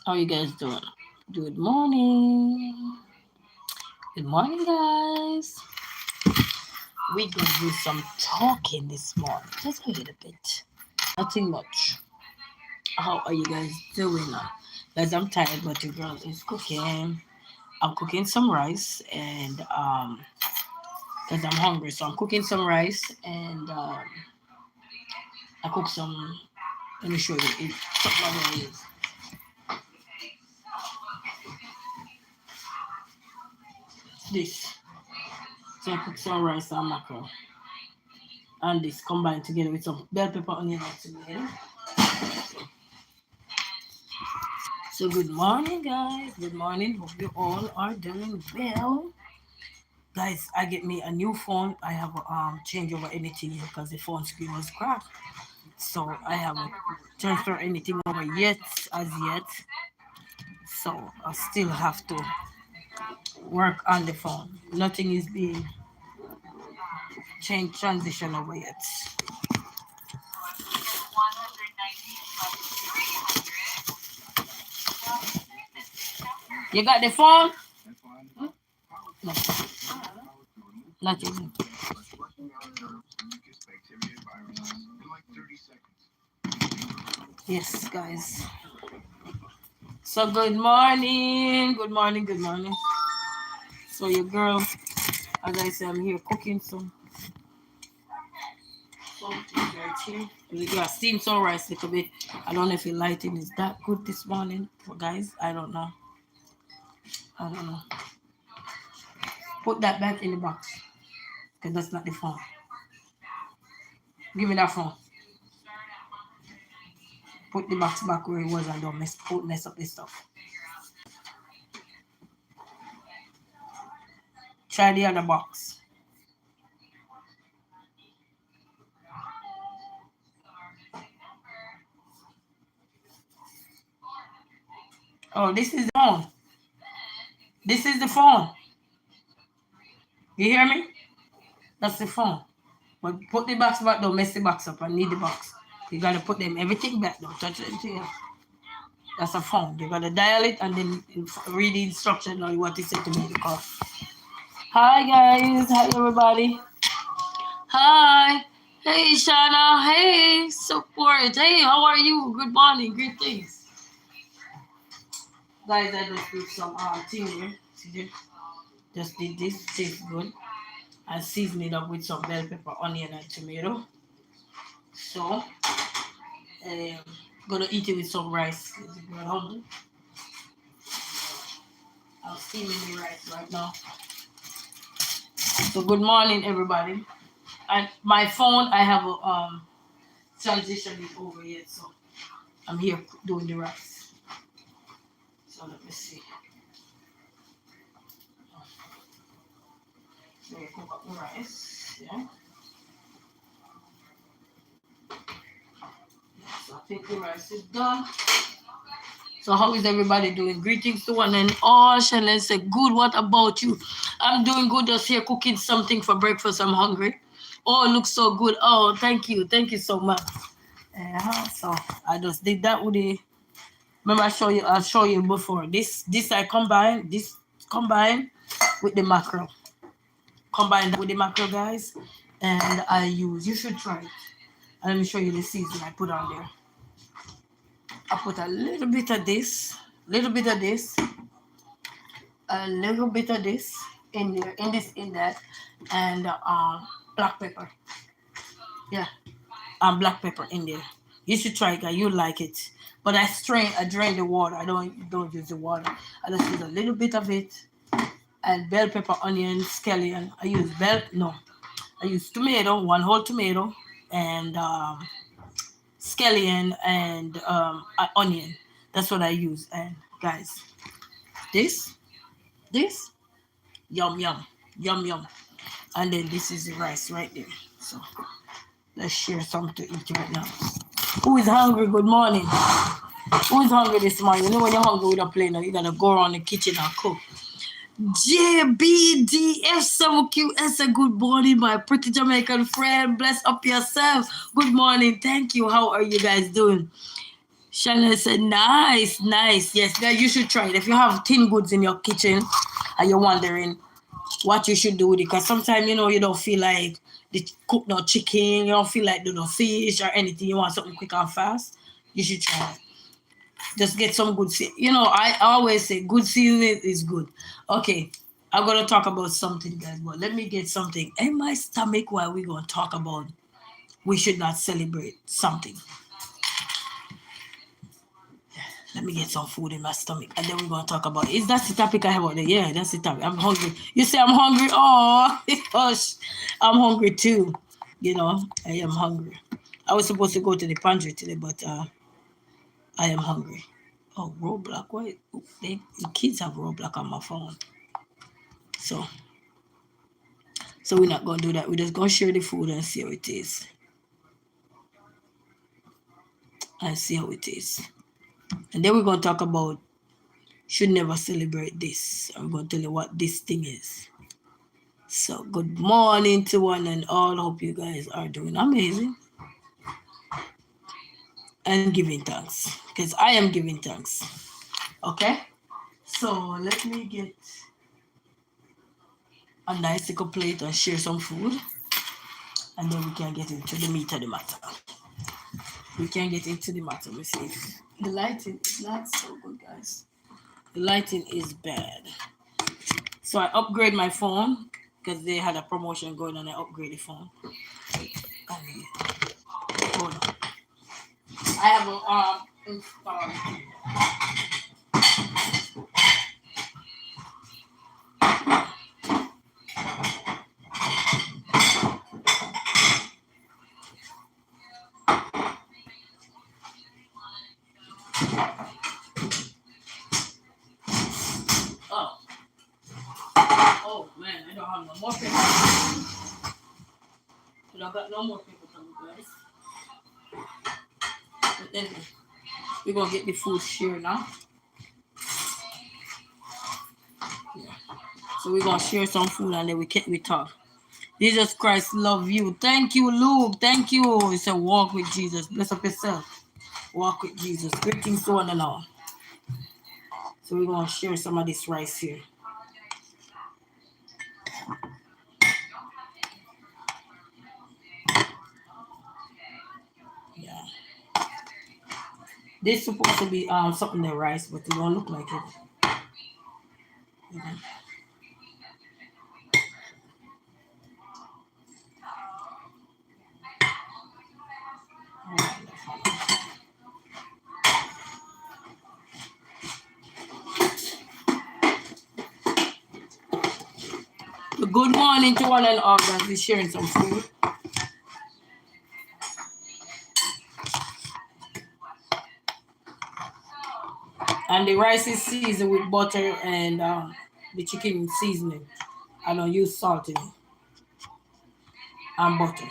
How you guys doing? Good morning. Good morning, guys. We gonna do some talking this morning, just a little bit. Nothing much. How are you guys doing? Guys, I'm tired, but your girl is cooking. I'm cooking some rice and because I'm hungry, so I'm cooking some rice and I cook some. Let me show you. It's something like this. So I cook some rice and mackerel. And this combined together with some bell pepper, onion, and tomato. So good morning, guys. Good morning. Hope you all are doing well. Guys, I get me a new phone. I have a change over anything here because the phone screen was cracked. So I haven't transferred anything over yet as yet. So I still have to work on the phone. Nothing is being changed transition over yet. You got the phone? No, not even. Yes, guys. So good morning, good morning, good morning. So your girl, as I said, I'm here cooking something right here. Yeah, steam some rice a little bit. I don't know if the lighting is that good this morning, guys. I don't know. I don't know. Put that back in the box, because that's not the phone. Give me that phone. Put the box back where it was and don't mess up this stuff. Try the other box. Oh, this is the phone. This is the phone. You hear me? That's the phone. But put the box back, don't mess the box up. I need the box. You gotta put them everything back, don't touch anything else. That's a phone. You gotta dial it and then read the instruction or what it said to make the call. Hi guys, hi everybody. Hi. Hey Shana. Hey support. Hey, how are you? Good morning. Greetings. Guys, I just did some thing here. See, just did this. Tastes good. And season it up with some bell pepper, onion, and tomato. So, gonna eat it with some rice. You're hungry. I'm steaming the rice right now. So, good morning, everybody. And my phone, I have a transition it over yet, so I'm here doing the rice. So let me see. So you cook up the rice, yeah. So I think the rice is done. So how is everybody doing? Greetings to one and all. Shannon said, good, what about you? I'm doing good, just here cooking something for breakfast. I'm hungry. Oh, it looks so good. Oh, thank you. Thank you so much. So I just did that with the, remember I'll show you before. This I combine, with the mackerel. Combine that with the mackerel, guys. And you should try it. And let me show you the season I put on there. I put a little bit of this, a little bit of this in there, in that, and black pepper. Yeah, black pepper in there. You should try it, guys. You like it. But I drain the water. I don't use the water. I just use a little bit of it, and bell pepper, onion, scallion. I use tomato, one whole tomato, and scallion and onion. That's what I use. And guys, this, this, yum yum, yum yum. And then this is the rice right there. So let's share some to eat right now. Who is hungry? Good morning. Who is hungry this morning? You know when you're hungry with a plate, you gotta go around the kitchen and cook. JBDF7QS, a good morning, my pretty Jamaican friend. Bless up yourself. Good morning. Thank you. How are you guys doing? Shannon said, nice, nice. Yes, that you should try it. If you have tin goods in your kitchen and you're wondering what you should do with it, because sometimes, you know, you don't feel like the cook no chicken, you don't feel like do no fish or anything, you want something quick and fast, you should try it. Just get some good you know, I always say good seasoning is good. Okay, I'm gonna talk about something, guys, but let me get something in my stomach while we're gonna talk about we should not celebrate something. Let me get some food in my stomach, and then we're gonna talk about it. Is that the topic I have out there? Yeah, that's the topic. I'm hungry. You say I'm hungry? Oh, gosh, I'm hungry too. You know, I am hungry. I was supposed to go to the pantry today, but I am hungry. Oh, Roblox. Why the kids have Roblox on my phone? So, so we're not gonna do that. We're just gonna share the food and see how it is. And see how it is. And then we're gonna talk about should never celebrate this. I'm gonna tell you what this thing is. So good morning to one and all. Hope you guys are doing amazing and giving thanks. Because I am giving thanks. Okay? So let me get a nice little plate and share some food. And then we can get into the meat of the matter. We can get into the matter. Let me see. The lighting is not so good, guys. The lighting is bad. So I upgrade my phone because they had a promotion going on. I upgrade the phone. Hold on. I have a installed. Oh. Oh man, I don't have no more paper. I don't got no more paper from you guys. But then we're gonna get the food share now. Yeah. So we're gonna share some food and then we talk. Jesus Christ love you. Thank you, Luke. Thank you. It's a walk with Jesus. Bless up yourself. Walk with Jesus. Greetings to one and all. So we're gonna share some of this rice here. Yeah. This supposed to be something that rice, but it don't look like it. Mhm. Good morning to one and all guys. We're sharing some food. And the rice is seasoned with butter and the chicken seasoning. I don't use salt in it and butter.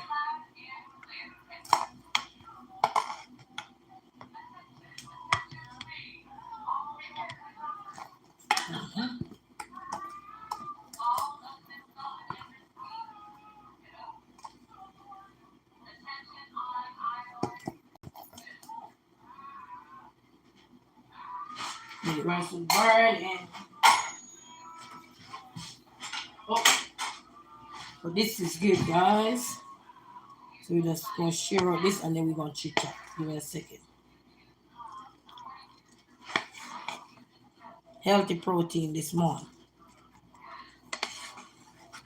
The rice will burn and oh, but this is good, guys. So we're just gonna share out this and then we're gonna chit chat. Give me a second. Healthy protein this morning.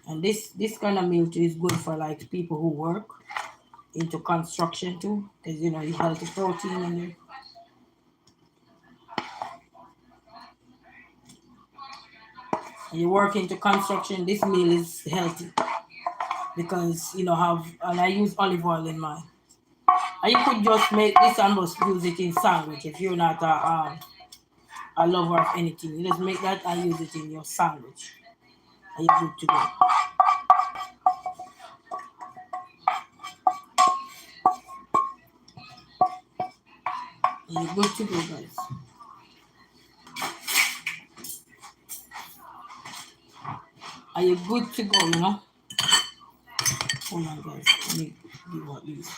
And this kind of meal too is good for like people who work into construction too, because you know you healthy protein in there. And you work into construction, this meal is healthy because you know have and I use olive oil in mine. And you could just make this and just use it in sandwich if you're not a lover of anything. You just make that and use it in your sandwich. And you're good to go. And you're good to go, guys. And you're good to go, you know. Hold on, guys. Let me do what these.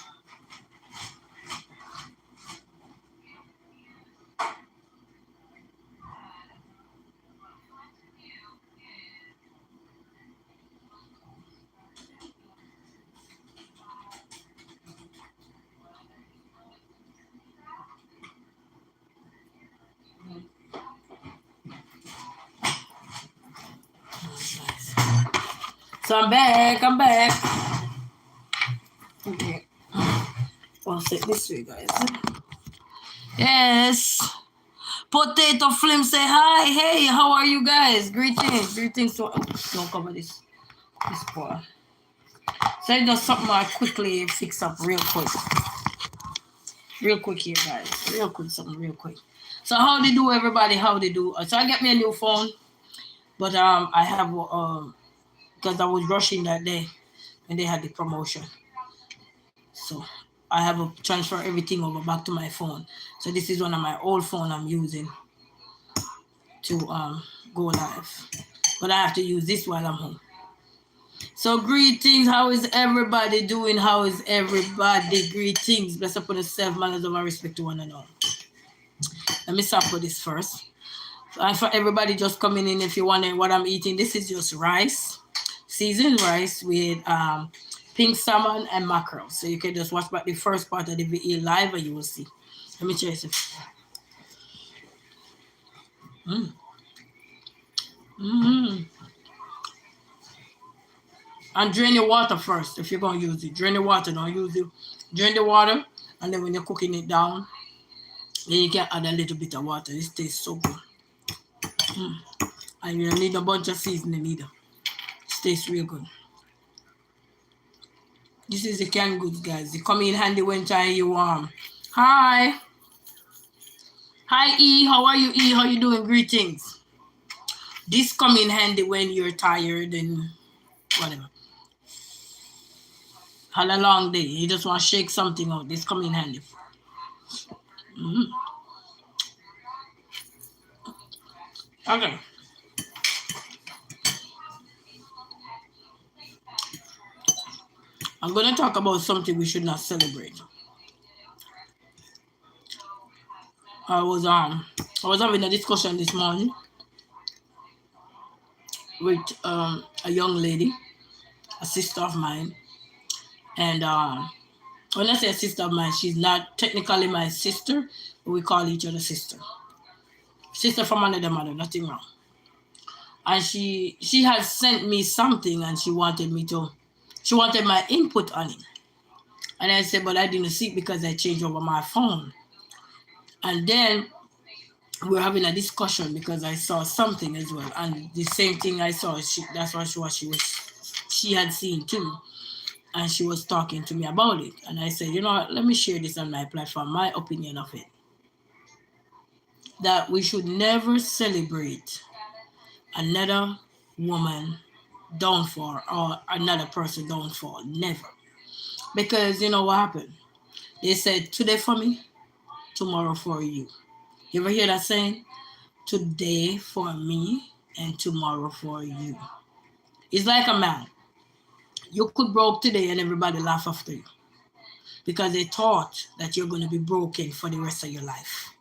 So I'm back. Okay. I'll set this way, guys. Yes. Potato Flim say hi. Hey, how are you guys? Greetings. To don't cover this part. So it's just something I quickly fix up real quick. Real quick here, guys. Real quick, something real quick. So how they do, everybody? How they do? So I get me a new phone, but I have because I was rushing that day when they had the promotion. So I have to transfer everything over back to my phone. So this is one of my old phone I'm using to go live. But I have to use this while I'm home. So greetings. How is everybody doing? How is everybody? Greetings. Bless upon yourself, manners of respect to one another. Let me start with this first. And for everybody just coming in, if you wondering what I'm eating, this is just rice, seasoned rice with pink salmon and mackerel. So you can just watch back the first part of the video live and you will see. Let me try it. And drain the water first if you're going to use it. Drain the water, don't use it. Drain the water, and then when you're cooking it down, then you can add a little bit of water. This tastes so good. And you don't need a bunch of seasoning either. It tastes real good. This is the canned goods, guys. They come in handy when time you warm. Hi. Hi, E. How are you, E? How you doing? Greetings. This come in handy when you're tired and whatever. Had a long day. You just want to shake something out. This come in handy. Okay. I'm going to talk about something we should not celebrate. I was having a discussion this morning with a young lady, a sister of mine, and when I say a sister of mine, she's not technically my sister, but we call each other sister. Sister from another mother, nothing wrong. And she had sent me something, and she wanted my input on it. And I said, but I didn't see it because I changed over my phone. And then we were having a discussion because I saw something as well, and the same thing I saw, that's what she had seen too, and she was talking to me about it. And I said, you know what, let me share this on my platform, my opinion of it, that we should never celebrate another woman downfall or another person downfall, never, because you know what happened? They said today for me, tomorrow for you. You ever hear that saying? Today for me and tomorrow for you. It's like a man. You could broke today and everybody laugh after you because they thought that you're going to be broken for the rest of your life.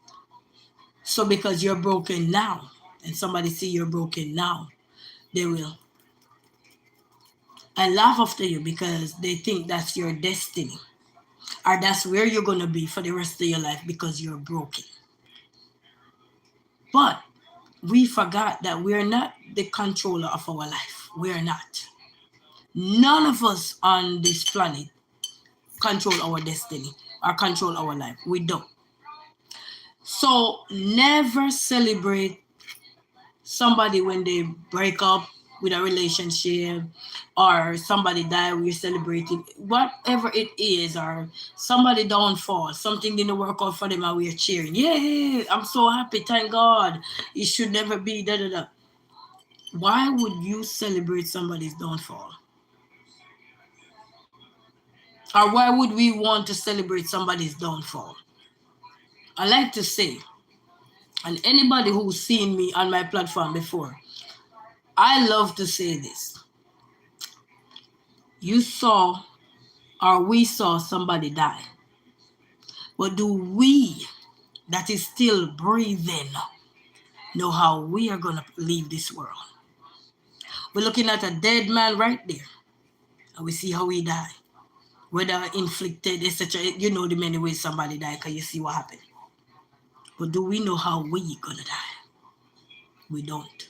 So because you're broken now and somebody see you're broken now, they will and laugh after you because they think that's your destiny or that's where you're going to be for the rest of your life because you're broken. But we forgot that we're not the controller of our life. We're not. None of us on this planet control our destiny or control our life. We don't. So never celebrate somebody when they break up with a relationship or somebody die, we're celebrating whatever it is, or somebody downfall, something didn't work out for them and we're cheering. Yeah, I'm so happy, thank God. It should never be da da da. Why would you celebrate somebody's downfall? Or why would we want to celebrate somebody's downfall? I like to say, and anybody who's seen me on my platform before, I love to say this. You saw or we saw somebody die. But do we, that is still breathing, know how we are going to leave this world? We're looking at a dead man right there, and we see how he died. Whether inflicted, etc. You know the many ways somebody died because you see what happened. But do we know how we gonna die? We don't.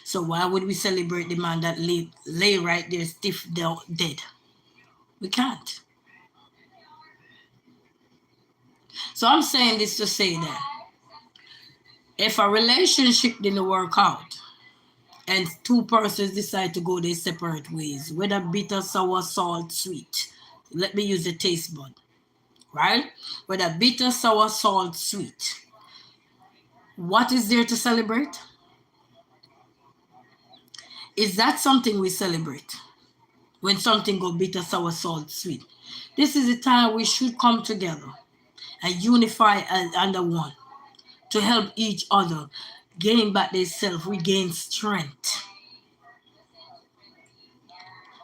So why would we celebrate the man that lay right there stiff dead? We can't. So I'm saying this to say that if a relationship didn't work out and two persons decide to go their separate ways, whether bitter, sour, salt, sweet, let me use the taste bud, right? Whether bitter, sour, salt, sweet, what is there to celebrate? Is that something we celebrate? When something go bitter, sour, salt, sweet. This is the time we should come together and unify under one to help each other gain back their self, regain strength,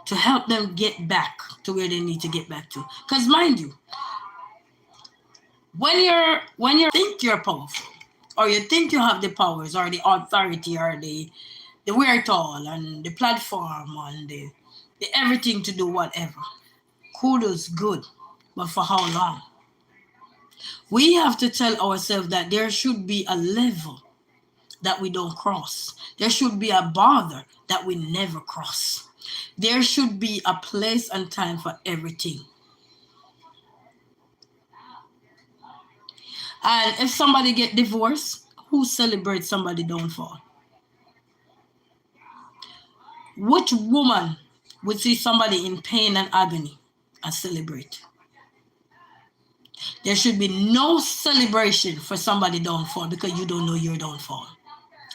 to help them get back to where they need to get back to. Because mind you, when you think you're powerful, or you think you have the powers or the authority or the wherewithal and the platform and the everything to do whatever, kudos, good, but for how long? We have to tell ourselves that there should be a level that we don't cross. There should be a border that we never cross. There should be a place and time for everything. And if somebody get divorced, who celebrates somebody downfall? Which woman would see somebody in pain and agony and celebrate? There should be no celebration for somebody downfall because you don't know your downfall.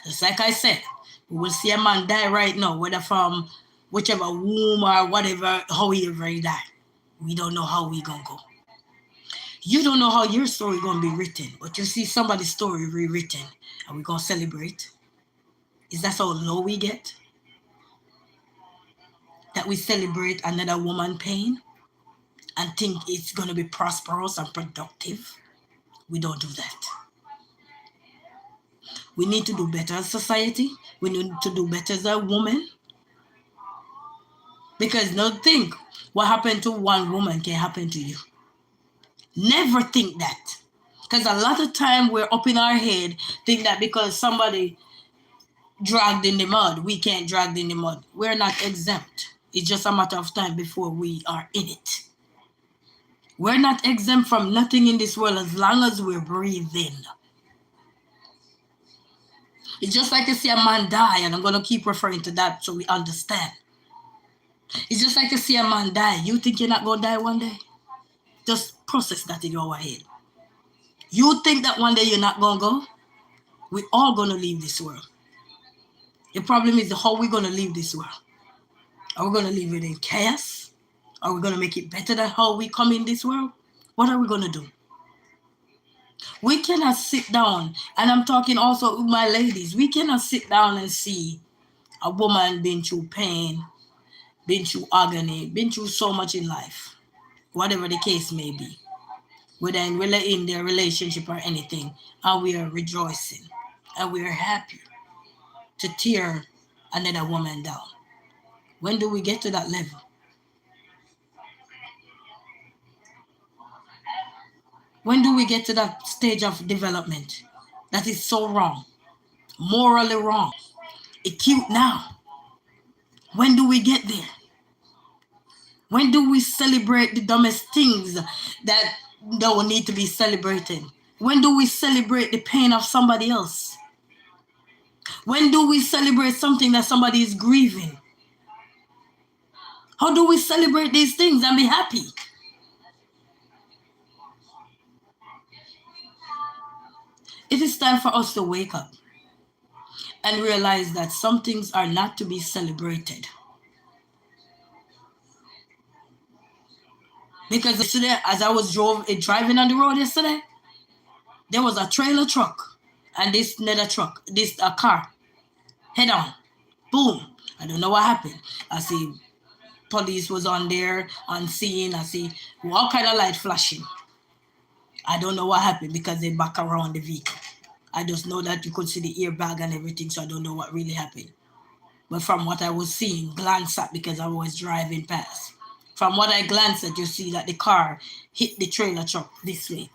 Just like I said, we will see a man die right now, whether from whichever womb or whatever, however he died. We don't know how we gonna go. You don't know how your story gonna be written, but you see somebody's story rewritten, and we gonna celebrate. Is that how low we get? That we celebrate another woman pain and think it's gonna be prosperous and productive? We don't do that. We need to do better as society. We need to do better as a woman. Because don't think what happened to one woman can happen to you. Never think that. Because a lot of time we're up in our head, think that because somebody dragged in the mud, we can't drag in the mud. We're not exempt. It's just a matter of time before we are in it. We're not exempt from nothing in this world as long as we're breathing. It's just like you see a man die, and I'm going to keep referring to that so we understand. It's just like you see a man die. You think you're not going to die one day? Just process that in your head. You think that one day you're not going to go? We're all going to leave this world. The problem is how we're going to leave this world. Are we going to leave it in chaos? Are we going to make it better than how we come in this world? What are we going to do? We cannot sit down, and I'm talking also with my ladies, we cannot sit down and see a woman been through pain, been through agony, been through so much in life, whatever the case may be, whether in their relationship or anything, and we are rejoicing, and we are happy to tear another woman down. When do we get to that level? When do we get to that stage of development that is so wrong, morally wrong, acute now? When do we get there? When do we celebrate the dumbest things that don't need to be celebrated? When do we celebrate the pain of somebody else? When do we celebrate something that somebody is grieving? How do we celebrate these things and be happy? It is time for us to wake up and realize that some things are not to be celebrated. Because yesterday, as I was driving on the road yesterday, there was a trailer truck and this car, head on, boom. I don't know what happened. I see police was on there, on scene. I see all kind of light flashing. I don't know what happened because they back around the vehicle. I just know that you could see the airbag and everything, so I don't know what really happened. But from what I was seeing, glance at, because I was driving past. From what I glanced at, you see that the car hit the trailer truck this way.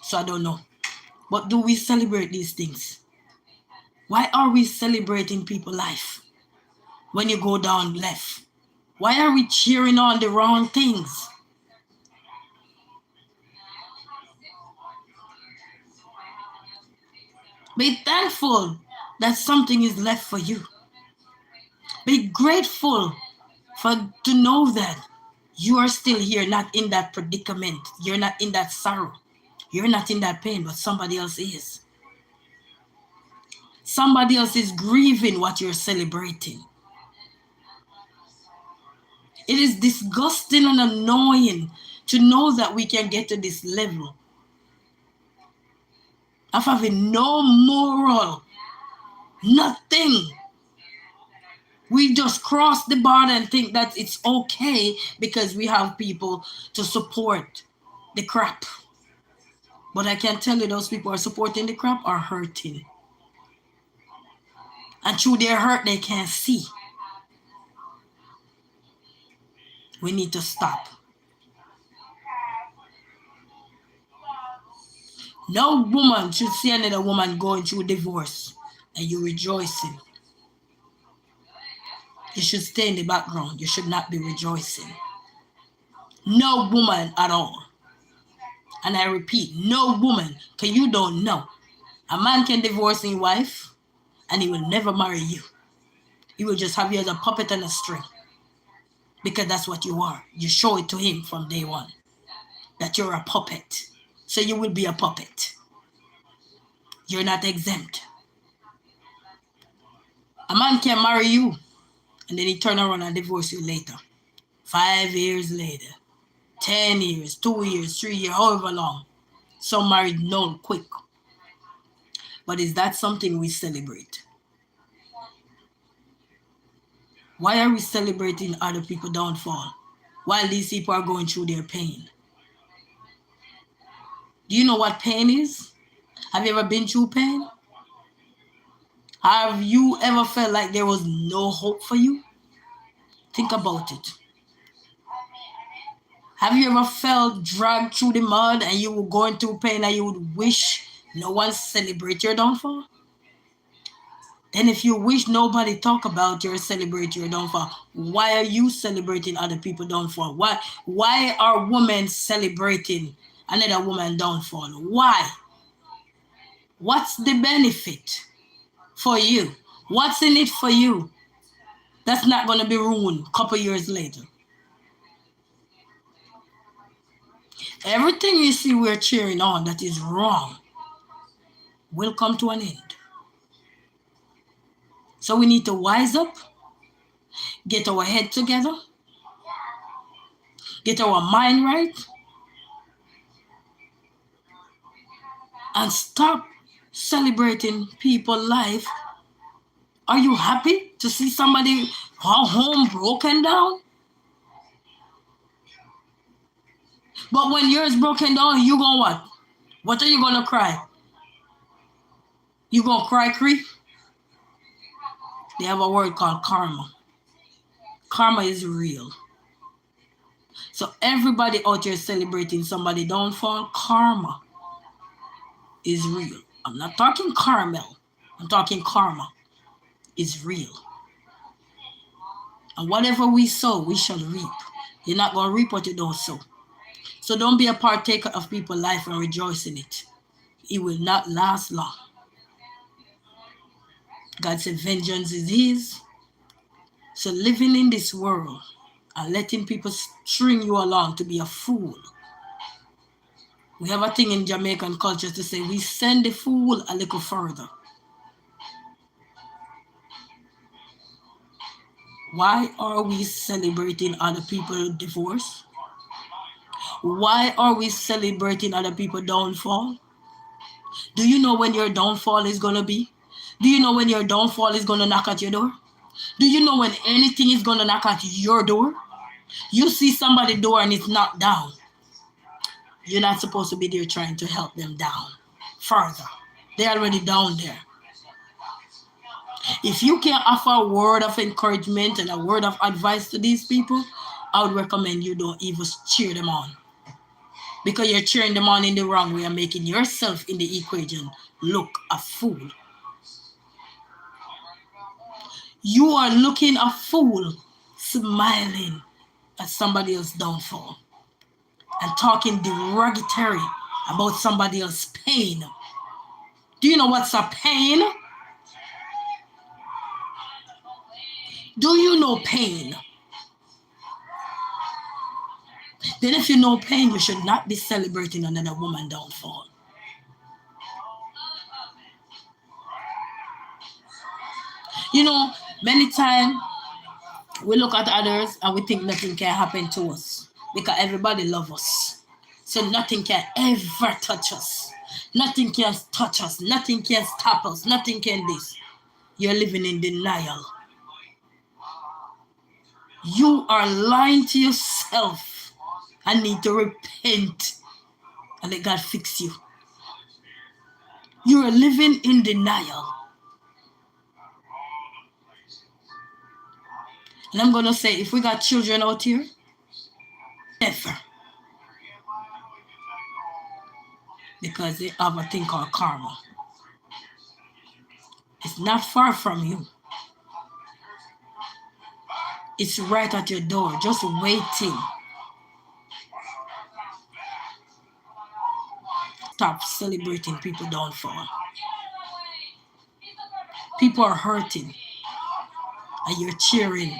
So I don't know. But do we celebrate these things? Why are we celebrating people's life when you go down left? Why are we cheering on the wrong things? Be thankful that something is left for you. Be grateful to know that you are still here, not in that predicament. You're not in that sorrow. You're not in that pain, but somebody else is. Somebody else is grieving what you're celebrating. It is disgusting and annoying to know that we can get to this level of having no moral, nothing. We just cross the border and think that it's okay because we have people to support the crap. But I can tell you those people who are supporting the crap are hurting. And through their hurt, they can't see. We need to stop. No woman should see another woman going through divorce and you rejoicing. You should stay in the background. You should not be rejoicing. No woman at all. And I repeat, no woman, because you don't know. A man can divorce his wife and he will never marry you. He will just have you as a puppet and a string. Because that's what you are. You show it to him from day one. That you're a puppet. So you will be a puppet. You're not exempt. A man can marry you and then he turn around and divorce you later. 5 years later. 10 years, 2 years, 3 years, however long. Some married no quick. But is that something we celebrate? Why are we celebrating other people's downfall while these people are going through their pain? Do you know what pain is? Have you ever been through pain? Have you ever felt like there was no hope for you? Think about it. Have you ever felt dragged through the mud and you were going through pain and you would wish no one celebrate your downfall? Then if you wish nobody talk about your celebrate your downfall, why are you celebrating other people's downfall? Why are women celebrating another woman's downfall? Why? What's the benefit for you? What's in it for you? That's not going to be ruined a couple years later. Everything you see we're cheering on that is wrong will come to an end. So we need to wise up, get our head together, get our mind right, and stop celebrating people's life. Are you happy to see somebody home broken down? But when yours broken down, you gonna what? What are you gonna cry? You gonna cry, Cree? They have a word called karma. Karma is real. So everybody out here celebrating somebody downfall, karma is real. I'm not talking caramel. I'm talking karma is real. And whatever we sow, we shall reap. You're not going to reap what you don't sow. So don't be a partaker of people's life and rejoice in it. It will not last long. God said vengeance is his. So living in this world and letting people string you along to be a fool. We have a thing in Jamaican culture to say we send the fool a little further. Why are we celebrating other people's divorce? Why are we celebrating other people's downfall? Do you know when your downfall is going to be? Do you know when your downfall is going to knock at your door? Do you know when anything is going to knock at your door? You see somebody's door and it's knocked down. You're not supposed to be there trying to help them down further. They're already down there. If you can offer a word of encouragement and a word of advice to these people, I would recommend you don't even cheer them on. Because you're cheering them on in the wrong way and making yourself in the equation look a fool. You are looking a fool, smiling at somebody else's downfall and talking derogatory about somebody else's pain. Do you know what's a pain? Do you know pain? Then if you know pain, you should not be celebrating another woman's downfall. You know, many times we look at others and we think nothing can happen to us because everybody loves us. So nothing can ever touch us. Nothing can touch us. Nothing can stop us. Nothing can this. You're living in denial. You are lying to yourself and need to repent and let God fix you. You are living in denial. And I'm going to say, if we got children out here, never. Because they have a thing called karma. It's not far from you. It's right at your door, just waiting. Stop celebrating people downfall. People are hurting. And you're cheering.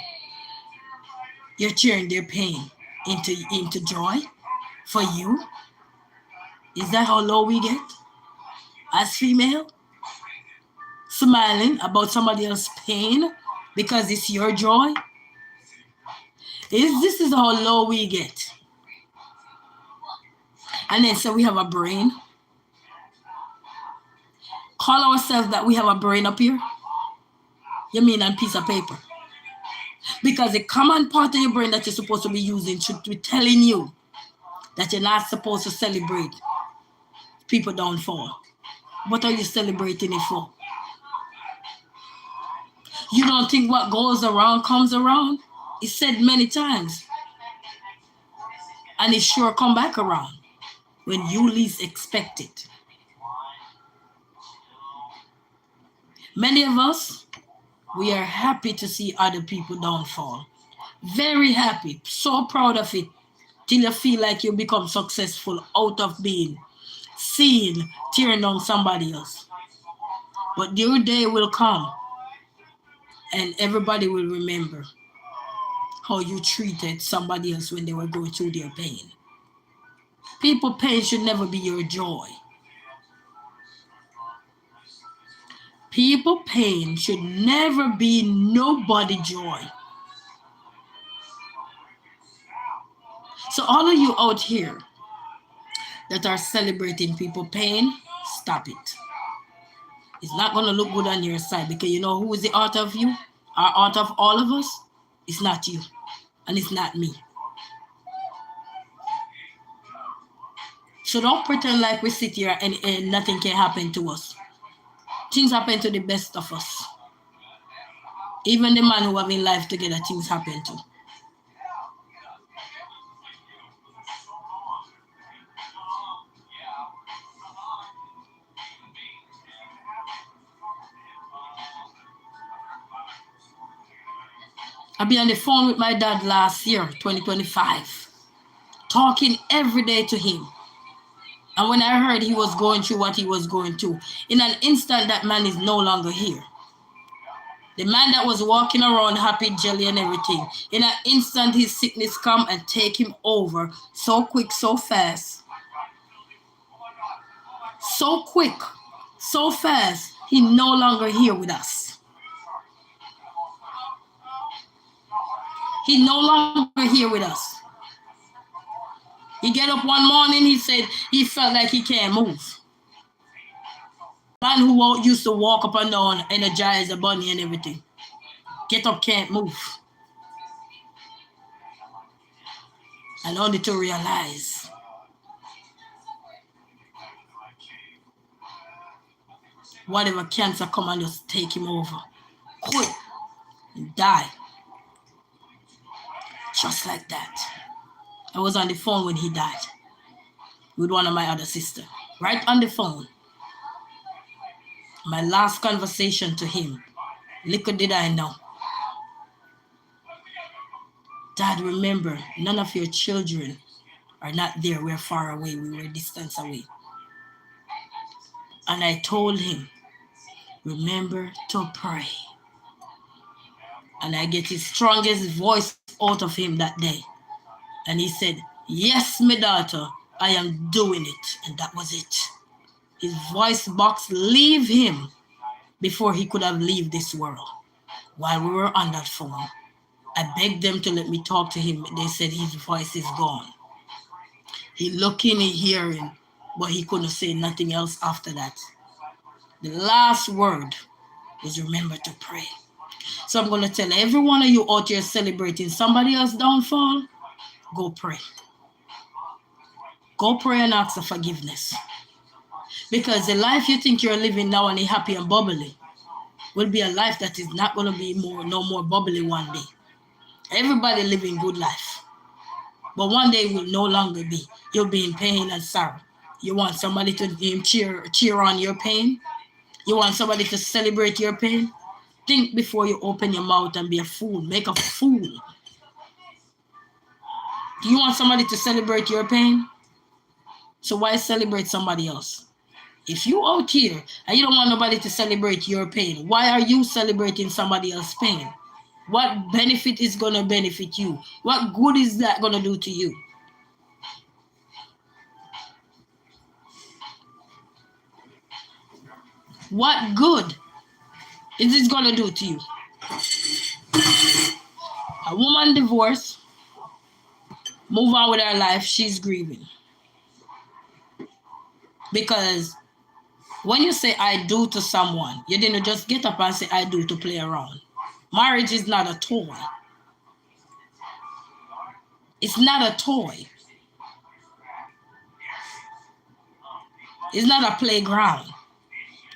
You're cheering their pain into joy for you. Is that how low we get? As female? Smiling about somebody else's pain because it's your joy? This is how low we get. And then so we have a brain. Call ourselves that we have a brain up here? You mean on a piece of paper? Because the common part of your brain that you're supposed to be using should be telling you that you're not supposed to celebrate people downfall. What are you celebrating it for? You don't think what goes around comes around? It's said many times. And it sure come back around when you least expect it. Many of us, we are happy to see other people downfall. Very happy, so proud of it, till you feel like you become successful out of being seen tearing down somebody else. But your day will come and everybody will remember how you treated somebody else when they were going through their pain. People's pain should never be your joy. People's pain should never be nobody's joy. So all of you out here that are celebrating people's pain, stop it. It's not going to look good on your side because you know who is the author of you? Our author of all of us? It's not you. And it's not me. So don't pretend like we sit here and nothing can happen to us. Things happen to the best of us. Even the man who have in life together, things happen to. I've been on the phone with my dad last year, 2025, talking every day to him. And when I heard he was going through what he was going through, in an instant, that man is no longer here. The man that was walking around happy, jelly and everything, in an instant, his sickness come and take him over so quick, so fast. So quick, so fast, he no longer here with us. He no longer here with us. He get up one morning, he said he felt like he can't move. Man who used to walk up and down, energize a bunny and everything. Get up, can't move. And only to realize whatever cancer come and just take him over. Quick. And die. Just like that. I was on the phone when he died with one of my other sisters. Right on the phone. My last conversation to him. Little did I know. Dad, remember, none of your children are not there. We're far away. We were distance away. And I told him, remember to pray. And I get his strongest voice out of him that day. And he said, yes, my daughter, I am doing it. And that was it. His voice box leave him before he could have leave this world. While we were on that phone, I begged them to let me talk to him. They said his voice is gone. He looking, he hearing, but he couldn't say nothing else after that. The last word was remember to pray. So I'm going to tell every one of you out here celebrating somebody else's downfall, go pray. Go pray and ask for forgiveness. Because the life you think you're living now and happy and bubbly will be a life that is not going to be no more bubbly one day. Everybody living good life. But one day will no longer be. You'll be in pain and sorrow. You want somebody to cheer on your pain? You want somebody to celebrate your pain? Think before you open your mouth and be a fool. Make a fool. Do you want somebody to celebrate your pain? So why celebrate somebody else? If you out here and you don't want nobody to celebrate your pain, why are you celebrating somebody else's pain? What benefit is going to benefit you? What good is that going to do to you? What good is this going to do to you? A woman divorced, move on with her life, she's grieving. Because when you say I do to someone, you didn't just get up and say I do to play around. Marriage is not a toy. It's not a toy. It's not a playground.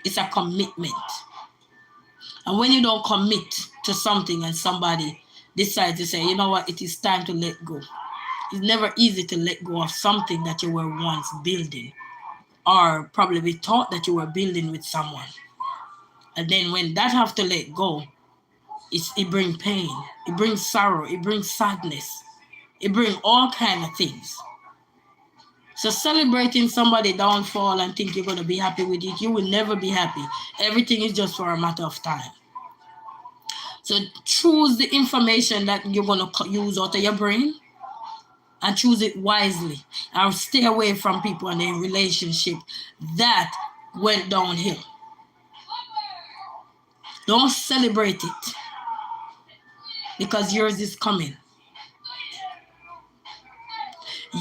It's a commitment. And when you don't commit to something and somebody decides to say, you know what, it is time to let go. It's never easy to let go of something that you were once building, or probably be taught that you were building with someone. And then when that have to let go, it brings pain, it brings sorrow, it brings sadness, it brings all kind of things. So celebrating somebody downfall and think you're going to be happy with it, you will never be happy. Everything is just for a matter of time. So choose the information that you're going to use out of your brain and choose it wisely. And stay away from people and their relationship that went downhill. Don't celebrate it because yours is coming.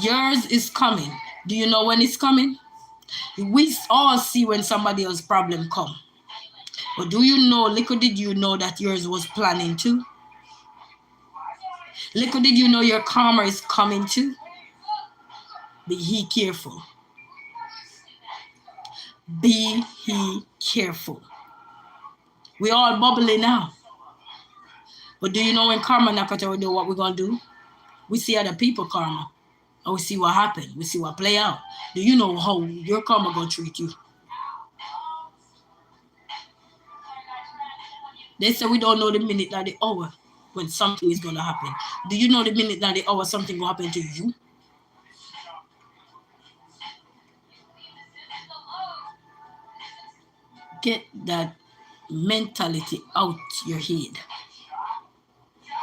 Yours is coming. Do you know when it's coming? We all see when somebody else's problem come. But do you know, little did you know that yours was planning too? Little did you know your karma is coming too? Be careful. Be careful. We all bubbling now. But do you know when karma knock at our door, what we're going to do? We see other people karma. And we see what happened. We see what play out. Do you know how your karma going to treat you? They say we don't know the minute or the hour when something is going to happen. Do you know the minute or the hour something will happen to you? Get that mentality out your head.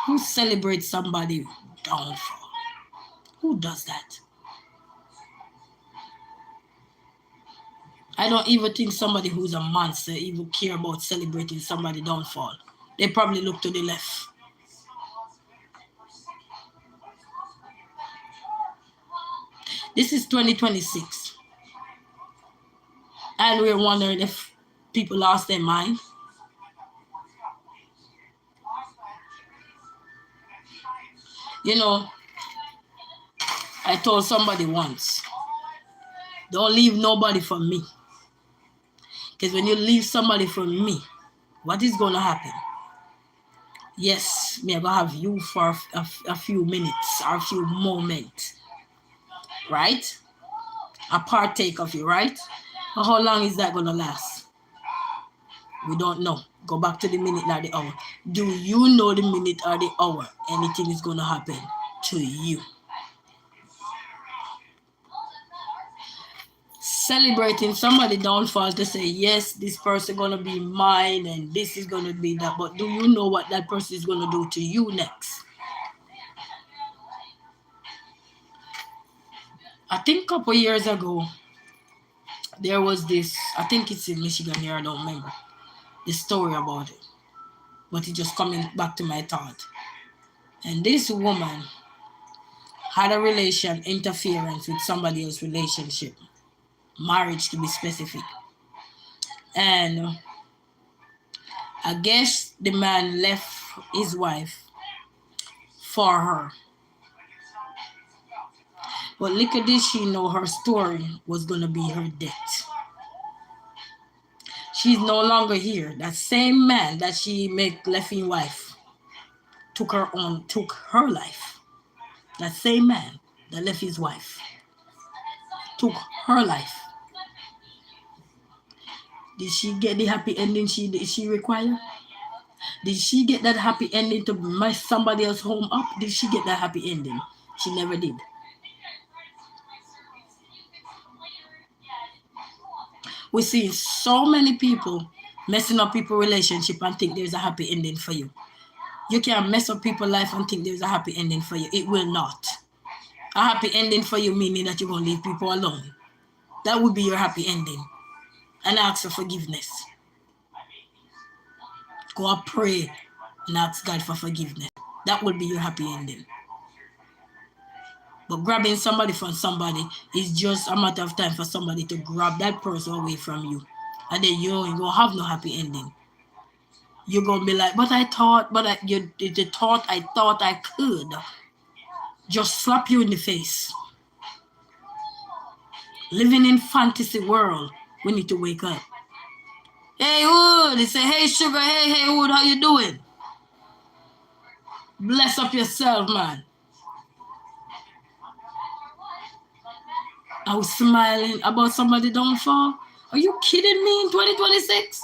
Who celebrates somebody downfall? Who does that? I don't even think somebody who's a monster even care about celebrating somebody downfall. They probably look to the left. This is 2026. And we're wondering if people lost their mind. You know, I told somebody once, don't leave nobody for me. Because when you leave somebody for me, what is going to happen? Yes, me I'm going to have you for a few minutes or a few moments. Right? A partake of you, right? But how long is that going to last? We don't know. Go back to the minute, not the hour. Do you know the minute or the hour anything is going to happen to you? Celebrating somebody downfall to say, yes, this person going to be mine and this is going to be that. But do you know what that person is going to do to you next? I think a couple years ago, there was this, I think it's in Michigan here, I don't remember the story about it. But it just coming back to my thought. And this woman had a interference with somebody else's relationship. Marriage to be specific. And I guess the man left his wife for her. But little did she know her story was going to be her death. She's no longer here. That same man that she left his wife took her life. That same man that left his wife took her life. Did she get the happy ending she required? Did she get that happy ending to mess somebody else's home up? Did she get that happy ending? She never did. We see so many people messing up people's relationship and think there's a happy ending for you. You can't mess up people's life and think there's a happy ending for you. It will not. A happy ending for you meaning that you're going to leave people alone. That would be your happy ending. And ask for forgiveness. Go and pray and ask God for forgiveness. That would be your happy ending. But grabbing somebody from somebody is just a matter of time for somebody to grab that person away from you. And then you ain't going to have no happy ending. You're going to be like, but I thought I could. Just slap you in the face. Living in fantasy world, we need to wake up. Hey, Wood. They say, hey, Sugar. Hey, Wood, how you doing? Bless up yourself, man. I was smiling about somebody downfall. Are you kidding me in 2026?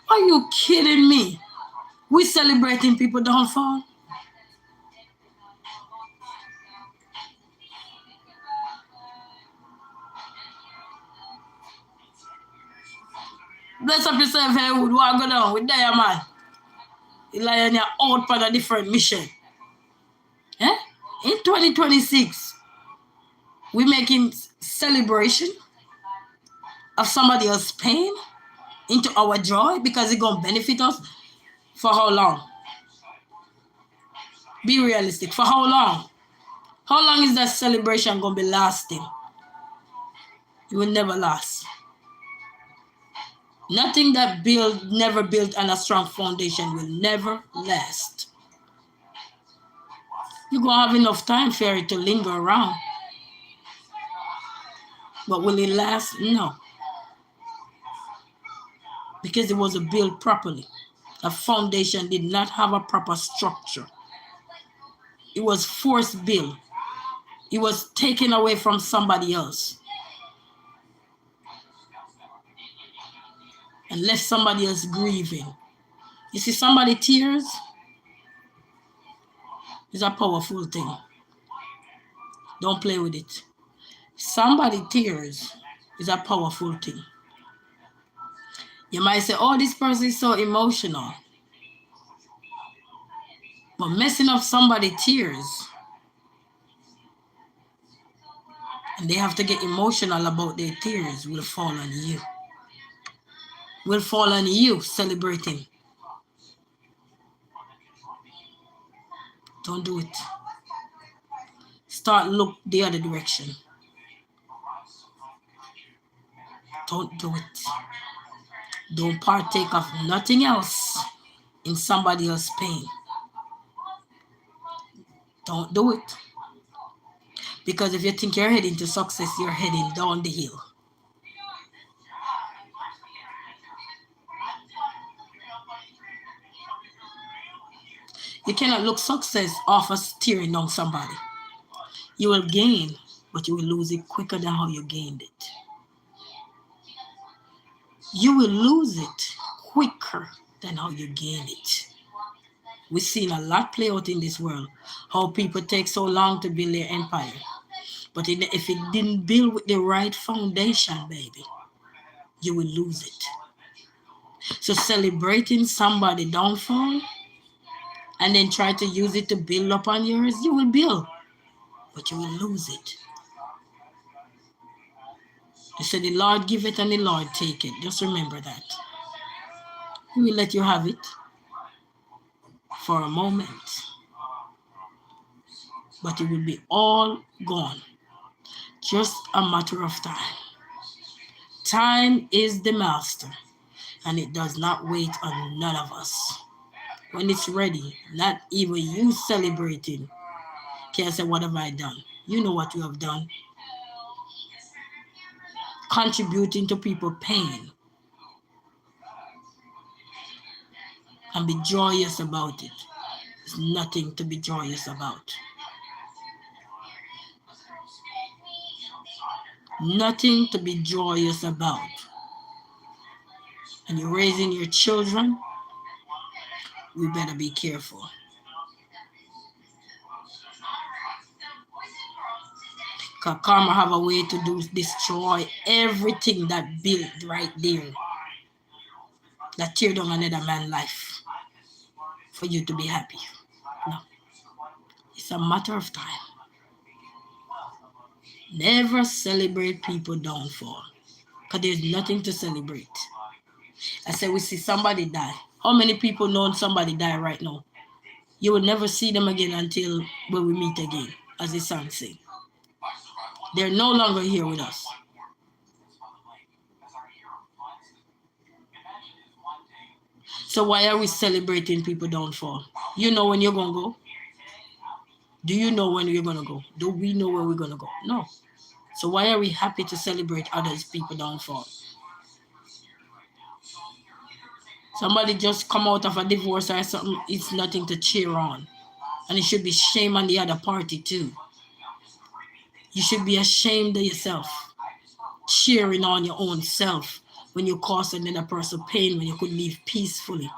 Are you kidding me? We celebrating people downfall? Bless up yourself, hey, Wood. What go down with there, man? You lying you're out for a different mission. Eh? In 2026, we making celebration of somebody else's pain into our joy because it's going to benefit us. For how long? Be realistic. For how long? How long is that celebration going to be lasting? It will never last. Nothing that never built on a strong foundation will never last. You're going to have enough time for it to linger around. But will it last? No. Because it wasn't built properly. The foundation did not have a proper structure. It was forced built. It was taken away from somebody else. And left somebody else grieving. You see, somebody tears is a powerful thing. Don't play with it. Somebody tears is a powerful thing. You might say, oh, this person is so emotional. But messing up somebody tears. And they have to get emotional about their tears will fall on you. Will fall on you celebrating. Don't do it. Start look the other direction. Don't do it. Don't partake of nothing else in somebody else's pain. Don't do it. Because if you think you're heading to success, you're heading down the hill. You cannot look success off of tearing down somebody. You will gain, but you will lose it quicker than how you gained it. you will lose it quicker than how you gain it. We've seen a lot play out in this world, how people take so long to build their empire. But if it didn't build with the right foundation, baby, you will lose it. So celebrating somebody downfall and then try to use it to build upon yours, you will build, but you will lose it. They say the Lord give it and the Lord take it. Just remember that. He will let you have it for a moment, but it will be all gone. Just a matter of time. Time is the master, and it does not wait on none of us. When it's ready, not even you celebrating can say, what have I done? You know what you have done. Contributing to people's pain and be joyous about it. There's nothing to be joyous about. Nothing to be joyous about. And you're raising your children, we better be careful. Because karma have a way to destroy everything that built right there. That tear down another man's life for you to be happy. No. It's a matter of time. Never celebrate people downfall. Because there's nothing to celebrate. I said we see somebody die. How many people know somebody die right now? You will never see them again until when we meet again, as the song says. They're no longer here with us. So why are we celebrating people downfall? You know when you're going to go? Do you know when you're going to go? Do we know where we're going to go? No. So why are we happy to celebrate others people downfall? Somebody just come out of a divorce or something, it's nothing to cheer on. And it should be shame on the other party too. You should be ashamed of yourself. Cheering on your own self when you cause another person pain when you could live peacefully.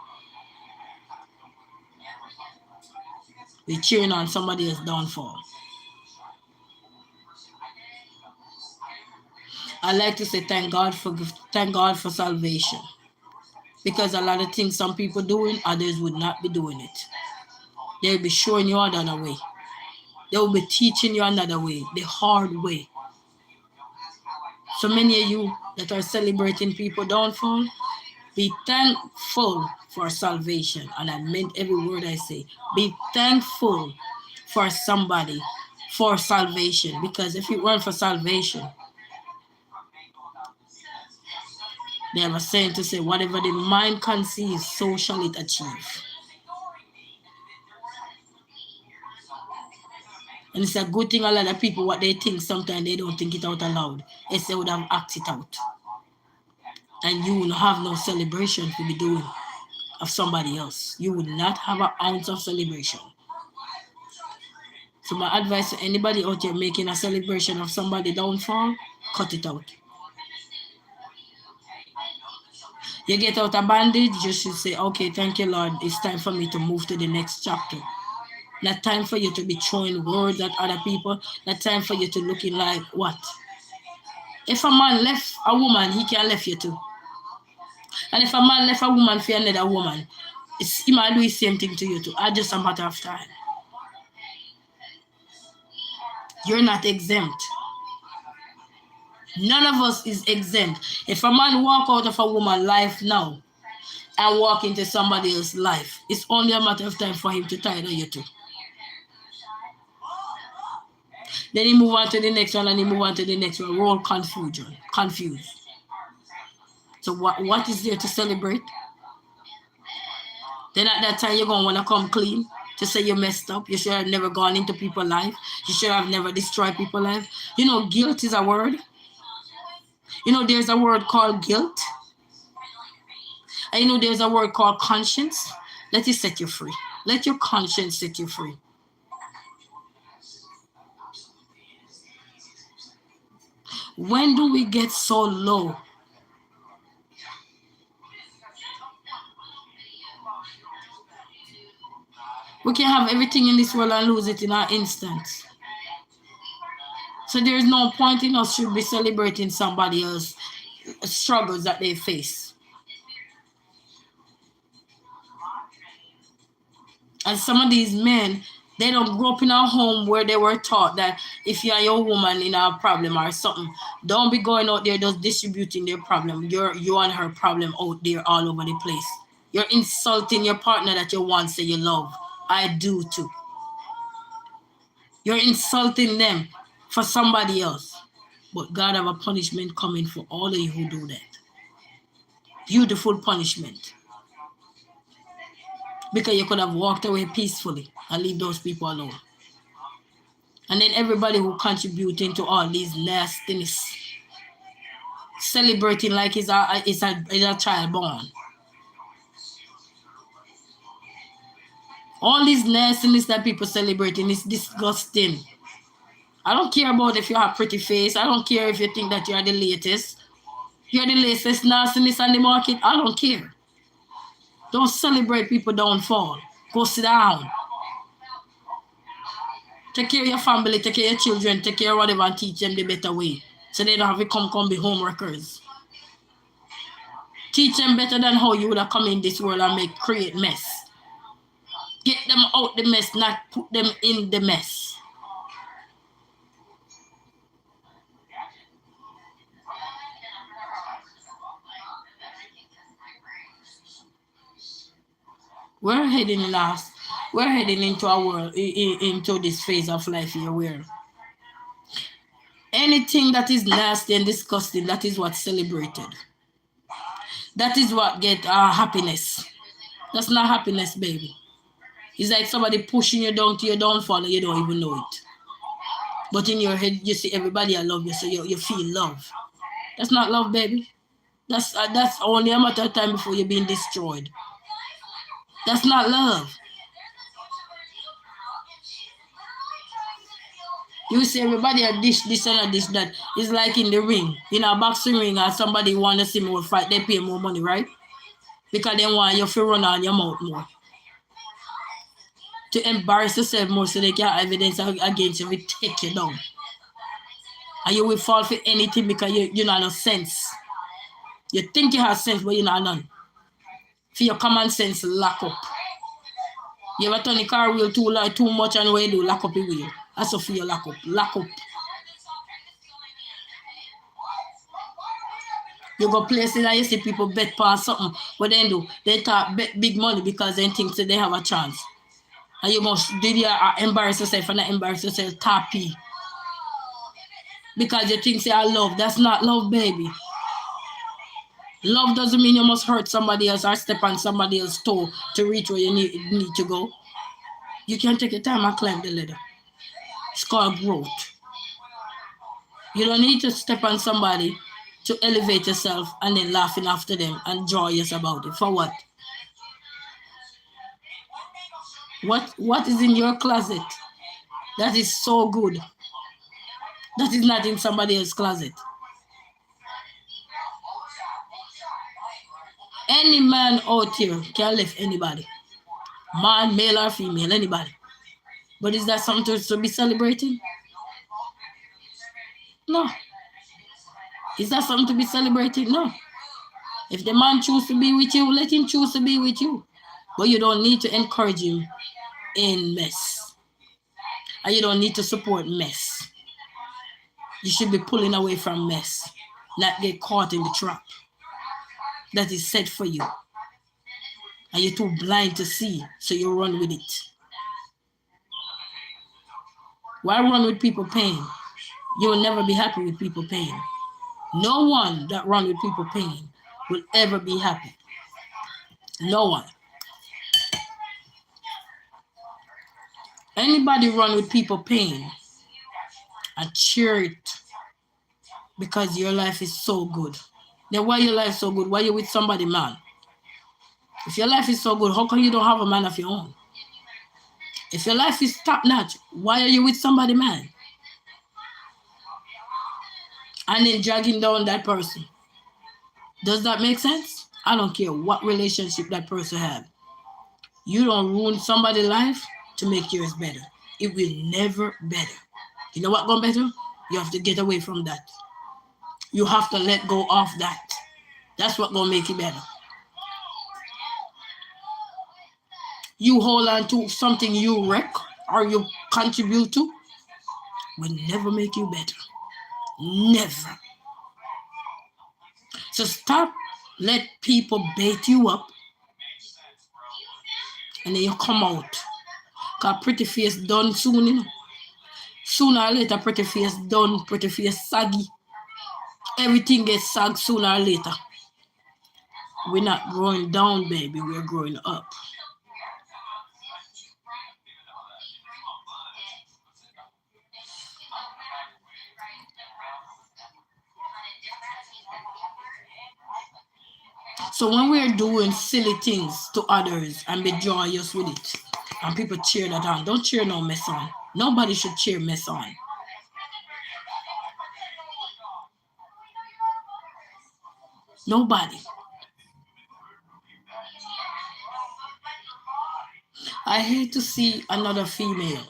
We're cheering on somebody else's downfall. I like to say thank God for salvation. Because a lot of things some people doing, others would not be doing it. They'll be showing you another way. They will be teaching you another way, the hard way. So many of you that are celebrating people downfall, be thankful for salvation. And I meant every word I say. Be thankful for somebody for salvation. Because if it weren't for salvation, they have a saying to say, whatever the mind conceives, so shall it achieve. And it's a good thing a lot of people, what they think, sometimes they don't think it out aloud. It's they would have acted it out. And you will have no celebration to be doing of somebody else. You would not have an ounce of celebration. So my advice to anybody out there making a celebration of somebody downfall, cut it out. You get out a bandage, you should say, okay, thank you, Lord. It's time for me to move to the next chapter. Not time for you to be throwing words at other people. Not time for you to looking like what? If a man left a woman, he can left you too. And if a man left a woman for another woman, he might do the same thing to you too. It's just a matter of time. You're not exempt. None of us is exempt. If a man walk out of a woman's life now and walk into somebody else's life, it's only a matter of time for him to tie you too. Then he move on to the next one and he move on to the next one. We're all confused. So what is there to celebrate? Then at that time you're going to want to come clean to say you messed up. You should have never gone into people's life. You should have never destroyed people's life. You know, guilt is a word. You know, there's a word called guilt. And you know, there's a word called conscience. Let it set you free. Let your conscience set you free. When do we get so low We can have everything in this world and lose it in an instant. So there is no point in us should be celebrating somebody else's struggles that they face. And some of these men, they don't grow up in a home where they were taught that if you are your woman in a problem or something, don't be going out there just distributing their problem. You and her problem out there all over the place. You're insulting your partner that you once say you love. I do too. You're insulting them for somebody else. But God have a punishment coming for all of you who do that. Beautiful punishment. Because you could have walked away peacefully and leave those people alone. And then everybody who contributing to all these nastiness, celebrating like it's a child born. All these nastiness that people celebrating is disgusting. I don't care about if you have a pretty face. I don't care if you think that you're the latest. You're the latest nastiness on the market. I don't care. Don't celebrate people downfall. Go sit down. Take care of your family, take care of your children, take care of whatever and teach them the better way. So they don't have to come be homewreckers. Teach them better than how you would have come in this world and create mess. Get them out the mess, not put them in the mess. We're heading into a world, into this phase of life here where anything that is nasty and disgusting, that is what's celebrated. That is what get happiness. That's not happiness, baby. It's like somebody pushing you down to your downfall and you don't even know it. But in your head, you see everybody I love you, so you feel love. That's not love, baby. That's only a matter of time before you're being destroyed. That's not love. You see everybody a dish this and a dish that. It's like in the ring. In a boxing ring and somebody want to see more fight, they pay more money, right? Because they want you to run on your mouth more. To embarrass yourself more so they can have evidence against you, will take you down. And you will fall for anything because you not no sense. You think you have sense, but you not none. For your common sense, lock up. You ever turn the car wheel too much and what you do, lock up the wheel. That's what for you lock up. Lock up. You go places and you see people bet on something. What they do? They talk bet big money because they think that they have a chance. And you must embarrass yourself and not embarrass yourself tappy. Because you think say I love. That's not love, baby. Love doesn't mean you must hurt somebody else or step on somebody else's toe to reach where you need to go. You can take your time and climb the ladder. It's called growth. You don't need to step on somebody to elevate yourself and then laughing after them and joyous about it. For what? What is in your closet that is so good that is not in somebody else's closet? Any man out here can lift anybody. Man, male or female, anybody. But is that something to be celebrating? No. Is that something to be celebrating? No. If the man chooses to be with you, let him choose to be with you. But you don't need to encourage him in mess. And you don't need to support mess. You should be pulling away from mess, not get caught in the trap that is set for you. And you're too blind to see, so you run with it. Why run with people pain? You will never be happy with people pain. No one that run with people pain will ever be happy. No one. Anybody run with people pain and cheer it because your life is so good. Then why your life so good? Why you with somebody, man? If your life is so good, how come you don't have a man of your own? If your life is top-notch, why are you with somebody, man? And then dragging down that person. Does that make sense? I don't care what relationship that person have. You don't ruin somebody's life to make yours better. It will never better. You know what gonna better? You have to get away from that. You have to let go of that. That's what gonna make it better. You hold on to something you wreck or you contribute to will never make you better. Never. So stop, let people bait you up, and then you come out. Cause pretty face done soon, you know. Sooner or later, pretty face done, pretty face saggy. Everything gets sagged sooner or later. We're not growing down, baby. We're growing up. So when we're doing silly things to others and be joyous with it, and people cheer that on, don't cheer no mess on. Nobody should cheer mess on. Nobody. I hate to see another female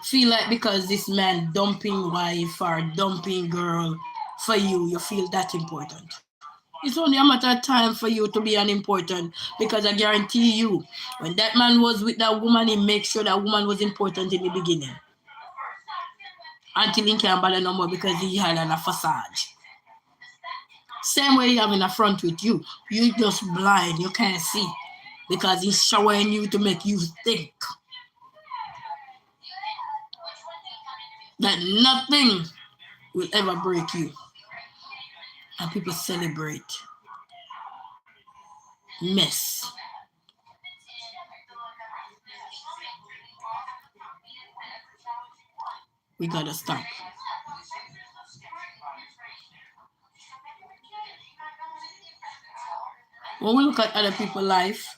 feel like because this man dumping wife or dumping girl for you, you feel that important. It's only a matter of time for you to be unimportant because I guarantee you, when that man was with that woman, he make sure that woman was important in the beginning until he can't bother no more because he had a facade. Same way you have in the front with you. You just blind, you can't see because he's showering you to make you think that nothing will ever break you. And people celebrate mess. We gotta stop. When we look at other people's life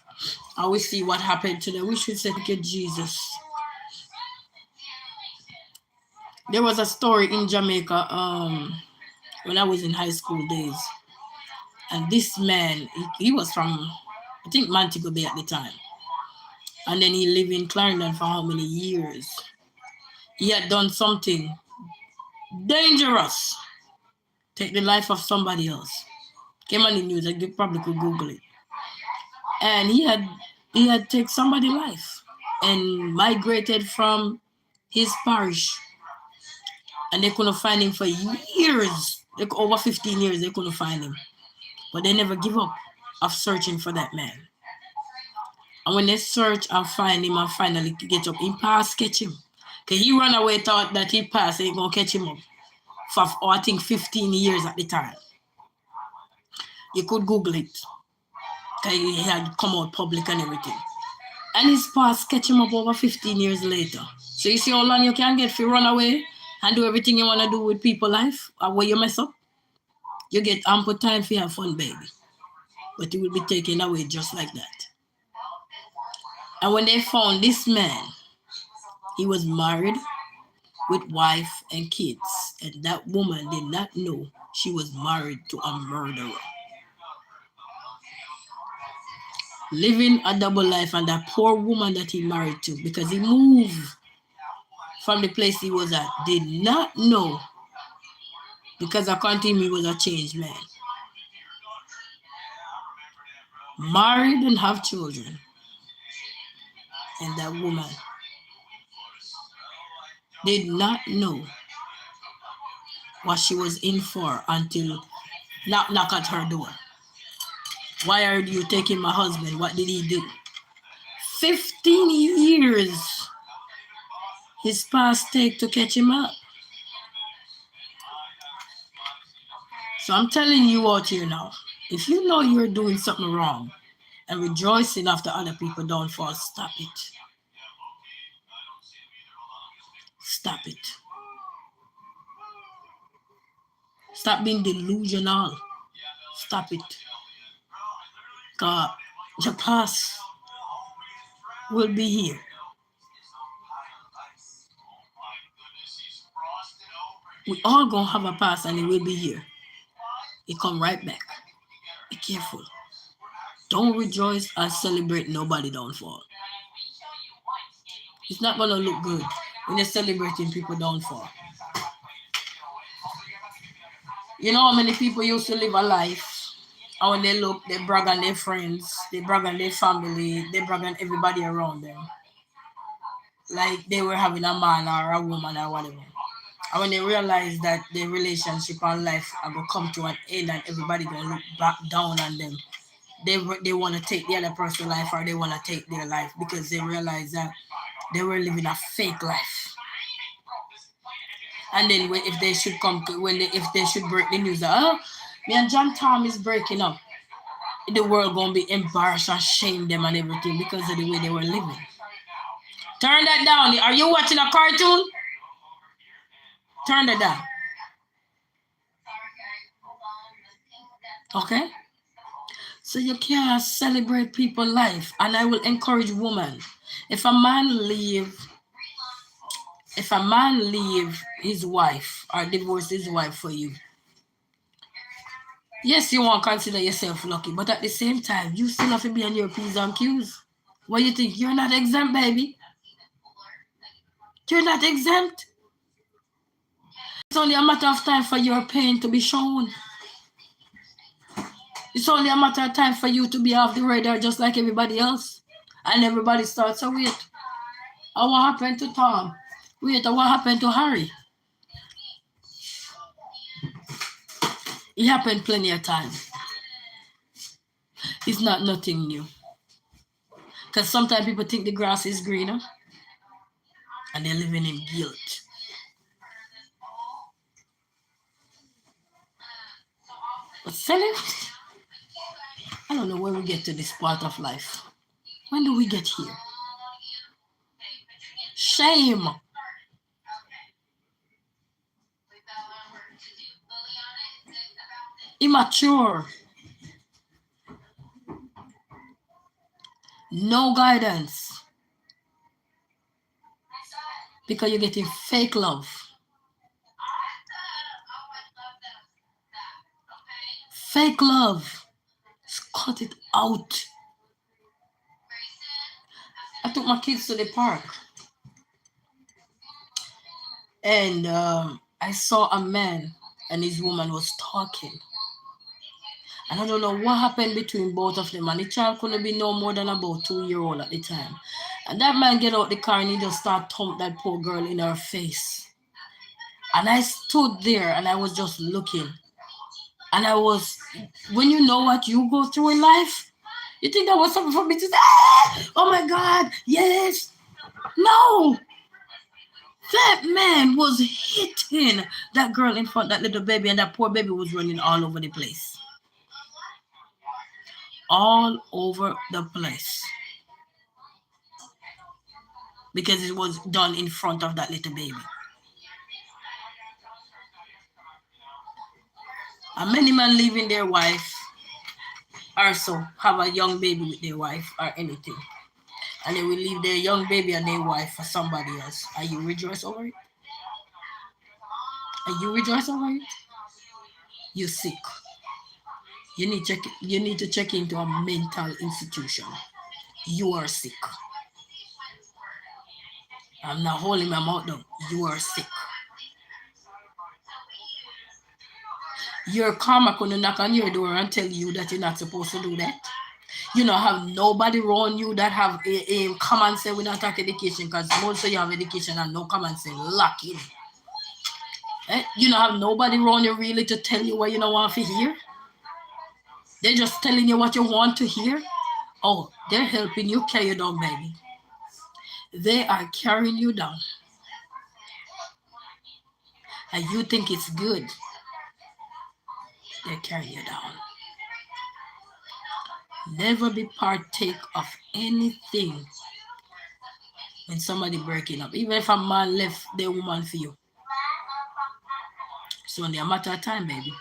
and we see what happened to them, we should say, thank you, Jesus. There was a story in Jamaica when I was in high school days. And this man, he was from, I think, Montego Bay at the time. And then he lived in Clarendon for how many years? He had done something dangerous. Take the life of somebody else. Came on the news, like you probably could Google it. And he had taken somebody's life and migrated from his parish. And they couldn't find him for years. Like over 15 years, they couldn't find him. But they never give up of searching for that man. And when they search and find him and finally get up, he pass catch him. Because he ran away, thought that he passed, ain't gonna catch him up. For, I think, 15 years at the time. You could Google it. Because he had come out public and everything. And his past catch him up over 15 years later. So you see how long you can get if you run away and do everything you want to do with people's life, or where you mess up? You get ample time for your fun, baby. But you will be taken away just like that. And when they found this man, he was married with wife and kids. And that woman did not know she was married to a murderer. Living a double life, and that poor woman that he married to, because he moved from the place he was at, did not know, because according to him, he was a changed man. Married and have children. And that woman did not know what she was in for until knock at her door. Why are you taking my husband? What did he do? 15 years his past take to catch him up. So I'm telling you out here now, if you know you're doing something wrong and rejoicing after other people downfall, stop it. Stop it. Stop being delusional. Stop it. God, your past will be here. We all gonna have a past and it will be here. It come right back. Be careful. Don't rejoice and celebrate nobody downfall. It's not gonna look good when you're celebrating people downfall. You know how many people used to live a life, and when they look, they brag on their friends, they brag on their family, they brag on everybody around them, like they were having a man or a woman or whatever. And when they realize that the relationship and life are gonna come to an end and everybody gonna look back down on them, they want to take the other person's life or they want to take their life because they realize that they were living a fake life. And then if they should come to if they should break the news that me and John Tom is breaking up, the world gonna be embarrassed and shame them and everything because of the way they were living. Turn that down. Are you watching a cartoon? Turn that down. Okay? So you can't celebrate people's life. And I will encourage women. If a man leave his wife or divorce his wife for you, yes, you won't consider yourself lucky, but at the same time, you still have to be on your P's and Q's. What do you think? You're not exempt, baby. You're not exempt. It's only a matter of time for your pain to be shown. It's only a matter of time for you to be off the radar just like everybody else. And everybody starts, so wait, what happened to Tom? Wait, what happened to Harry? It happened plenty of times. It's not nothing new. Because sometimes people think the grass is greener and they're living in guilt. But I don't know when we get to this part of life. When do we get here? Shame. Immature. No guidance. Because you're getting fake love. Fake love. Just cut it out. I took my kids to the park. And I saw a man and his woman was talking. And I don't know what happened between both of them. And the child couldn't be no more than about 2-year-old at the time. And that man get out the car and he just start thump that poor girl in her face. And I stood there and I was just looking. And I was, when you know what you go through in life, you think that was something for me to say, oh my God, yes. No. That man was hitting that girl in front of that little baby, and that poor baby was running all over the place. All over the place. Because it was done in front of that little baby. And many men leaving their wife also have a young baby with their wife or anything. And they will leave their young baby and their wife for somebody else. Are you rejoiced over it? Are you rejoiced over it? You're sick. You need to check into a mental institution. You are sick. I'm not holding my mouth down. You are sick. Your karma couldn't knock on your door and tell you that you're not supposed to do that. You don't have nobody around you that have a common sense. We don't talk education because most of you have education and no common sense. Lucky. You don't have nobody around you really to tell you what you don't want to hear. They're just telling you what you want to hear. Oh, they're helping you carry you down, baby. They are carrying you down. And you think it's good. They're carrying you down. Never be partake of anything when somebody breaking up. Even if a man left their woman for you. It's only a matter of time, baby.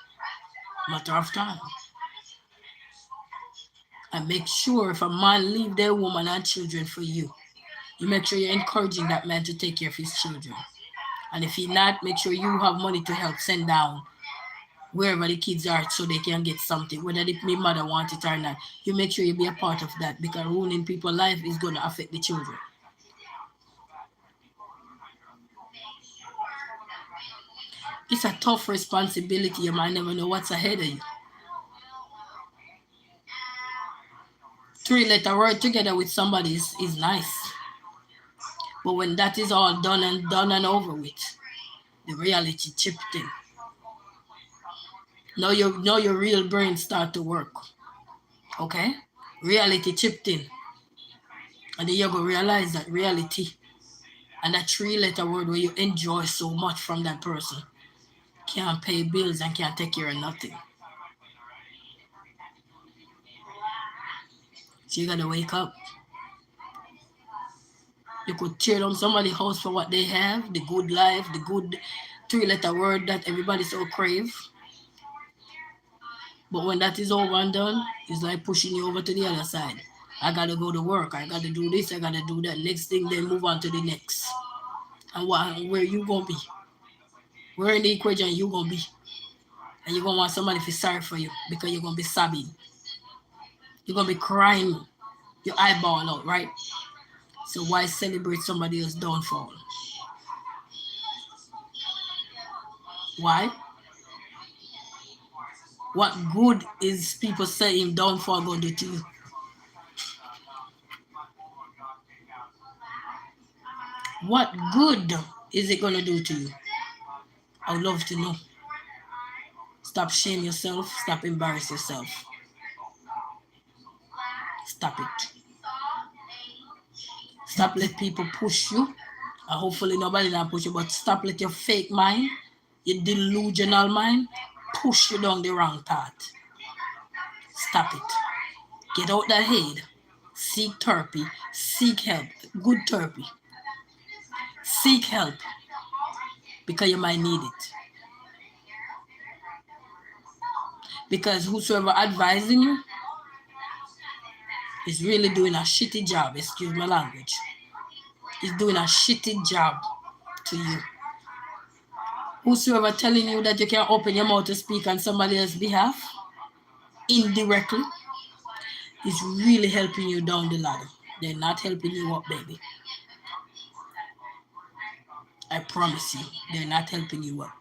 Matter of time. And make sure if a man leave their woman and children for you, you make sure you're encouraging that man to take care of his children. And if he not, make sure you have money to help send down wherever the kids are so they can get something, whether the mother wants it or not. You make sure you be a part of that because ruining people's life is going to affect the children. It's a tough responsibility. You might never know what's ahead of you. 3-letter word together with somebody is nice. But when that is all done and over with, the reality chipped in. Now your real brain start to work. Okay? Reality chipped in. And then you're going to realize that reality and that 3-letter word where you enjoy so much from that person can't pay bills and can't take care of nothing. So you got to wake up. You could tear down somebody's house for what they have, the good life, the good 3-letter word that everybody so crave. But when that is over and done, it's like pushing you over to the other side. I gotta go to work. I gotta do this. I gotta do that. Next thing, then move on to the next. And where you gonna be? Where in the equation you gonna be? And you're gonna want somebody to feel sorry for you because you're gonna be sobbing. You're gonna be crying your eyeball out, right? So why celebrate somebody else's downfall? Why? What good is people saying downfall gonna do to you? What good is it gonna do to you? I would love to know. Stop shame yourself. Stop embarrass yourself. Stop it. Stop let people push you. Hopefully nobody not push you, but stop let your fake mind, your delusional mind, push you down the wrong path. Stop it. Get out that head. Seek therapy. Seek help. Good therapy. Seek help because you might need it. Because whosoever advising you is really doing a shitty job. Excuse my language. Is doing a shitty job to you. Whosoever telling you that you can open your mouth to speak on somebody else's behalf indirectly is really helping you down the ladder. They're not helping you up, baby. I promise you, they're not helping you up.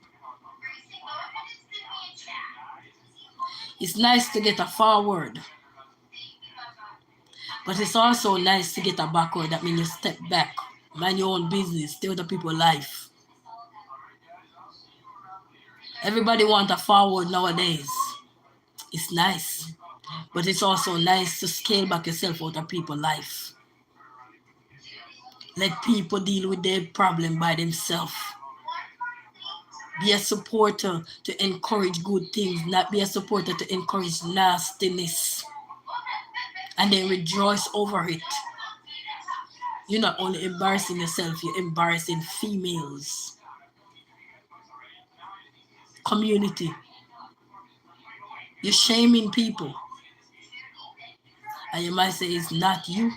It's nice to get a forward, but it's also nice to get a backward. That means you step back, mind your own business, stay with the people's life. Everybody wants a forward nowadays. It's nice, but it's also nice to scale back yourself out of people's life. Let people deal with their problem by themselves. Be a supporter to encourage good things, not be a supporter to encourage nastiness. And then rejoice over it. You're not only embarrassing yourself, you're embarrassing females. Community. You're shaming people. And you might say it's not you.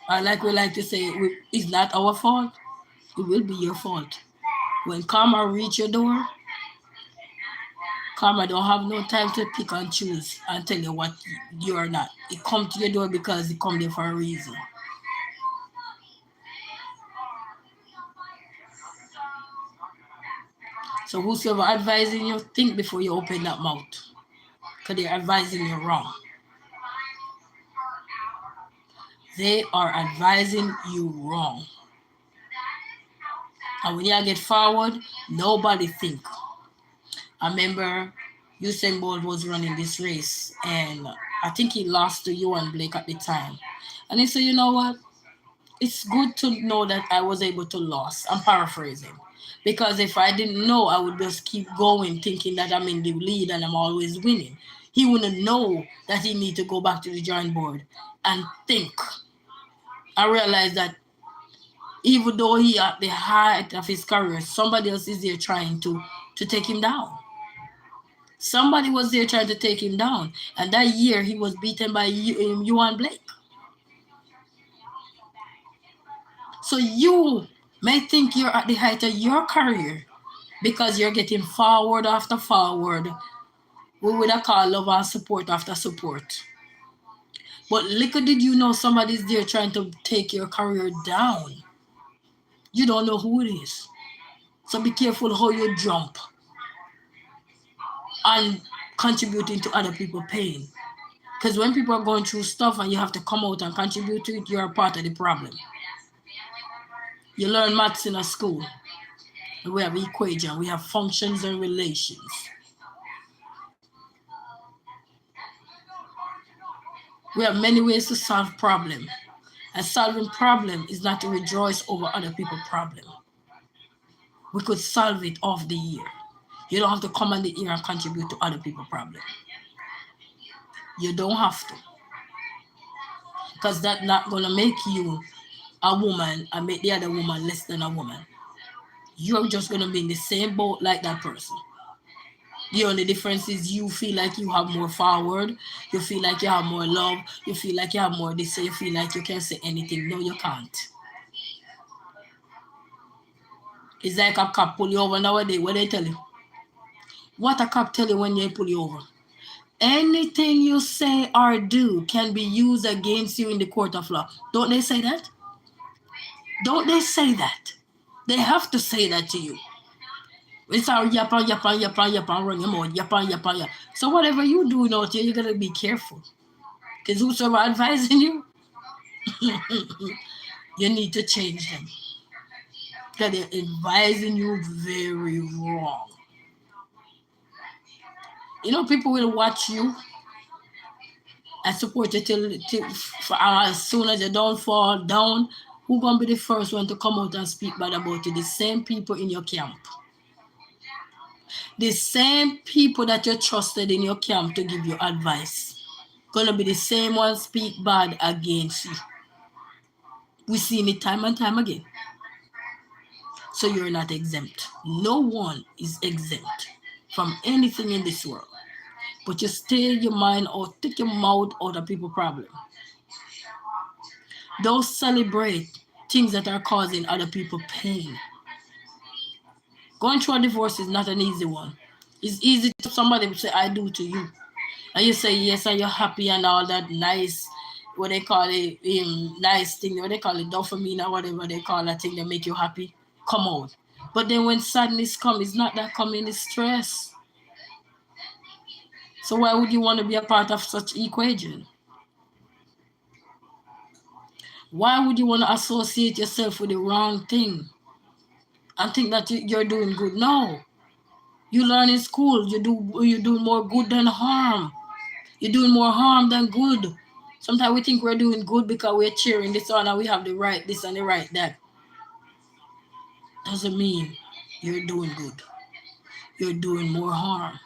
Or like we like to say, it's not our fault. It will be your fault. When karma reach your door, karma don't have no time to pick and choose and tell you what you are not. It come to your door because it come there for a reason. So whosoever advising you, think before you open that mouth. Because they're advising you wrong. They are advising you wrong. And when you get forward, nobody think. I remember Usain Bolt was running this race, and I think he lost to Ewan Blake at the time. And he said, you know what? It's good to know that I was able to lose. I'm paraphrasing. Because if I didn't know, I would just keep going thinking that I'm in the lead and I'm always winning. He wouldn't know that he need to go back to the drawing board and think. I realized that even though he at the height of his career, somebody else is there trying to take him down. Somebody was there trying to take him down. And that year, he was beaten by Ewan Blake. So you may think you're at the height of your career because you're getting forward after forward. We would have called love and support after support. But little did you know somebody's there trying to take your career down. You don't know who it is. So be careful how you jump and contributing to other people's pain. Because when people are going through stuff and you have to come out and contribute to it, you're a part of the problem. You learn maths in a school. We have equation, we have functions and relations. We have many ways to solve problem. And solving problem is not to rejoice over other people's problem. We could solve it off the ear. You don't have to come on the ear and contribute to other people's problem. You don't have to. Because that's not going to make you a woman and make the other woman less than a woman. You're just going to be in the same boat like that person. The only difference is you feel like you have more forward, you feel like you have more love, you feel like you have more this, so you feel like you can say anything. No, you can't. It's like a cop pull you over nowadays. What they tell you? What a cop tell you when they pull you over? Anything you say or do can be used against you in the court of law. Don't they say that? Don't they say that? They have to say that to you. It's our yapan, run your mouth, yapan. So whatever you do out here, you gotta be careful. Because whosoever advising you, you need to change them. Because they're advising you very wrong. You know, people will watch you and support you till for as soon as you don't fall down. Who's gonna be the first one to come out and speak bad about you? The same people in your camp. The same people that you trusted in your camp to give you advice. Gonna be the same ones speak bad against you. We've seen it time and time again. So you're not exempt. No one is exempt from anything in this world. But you stay your mind out, take your mouth out of people's problem. Don't celebrate things that are causing other people pain. Going through a divorce is not an easy one. It's easy to somebody say, I do to you. And you say yes, and you're happy and all that nice, what they call it, nice thing, what they call it, dopamine or whatever they call that thing that make you happy, come out. But then when sadness comes, it's not that coming, it's stress. So why would you want to be a part of such equation? Why would you want to associate yourself with the wrong thing and think that you're doing good? No. You learn in school, you do more good than harm. You're doing more harm than good. Sometimes we think we're doing good because we're cheering this on and we have the right this and the right that. Doesn't mean you're doing good. You're doing more harm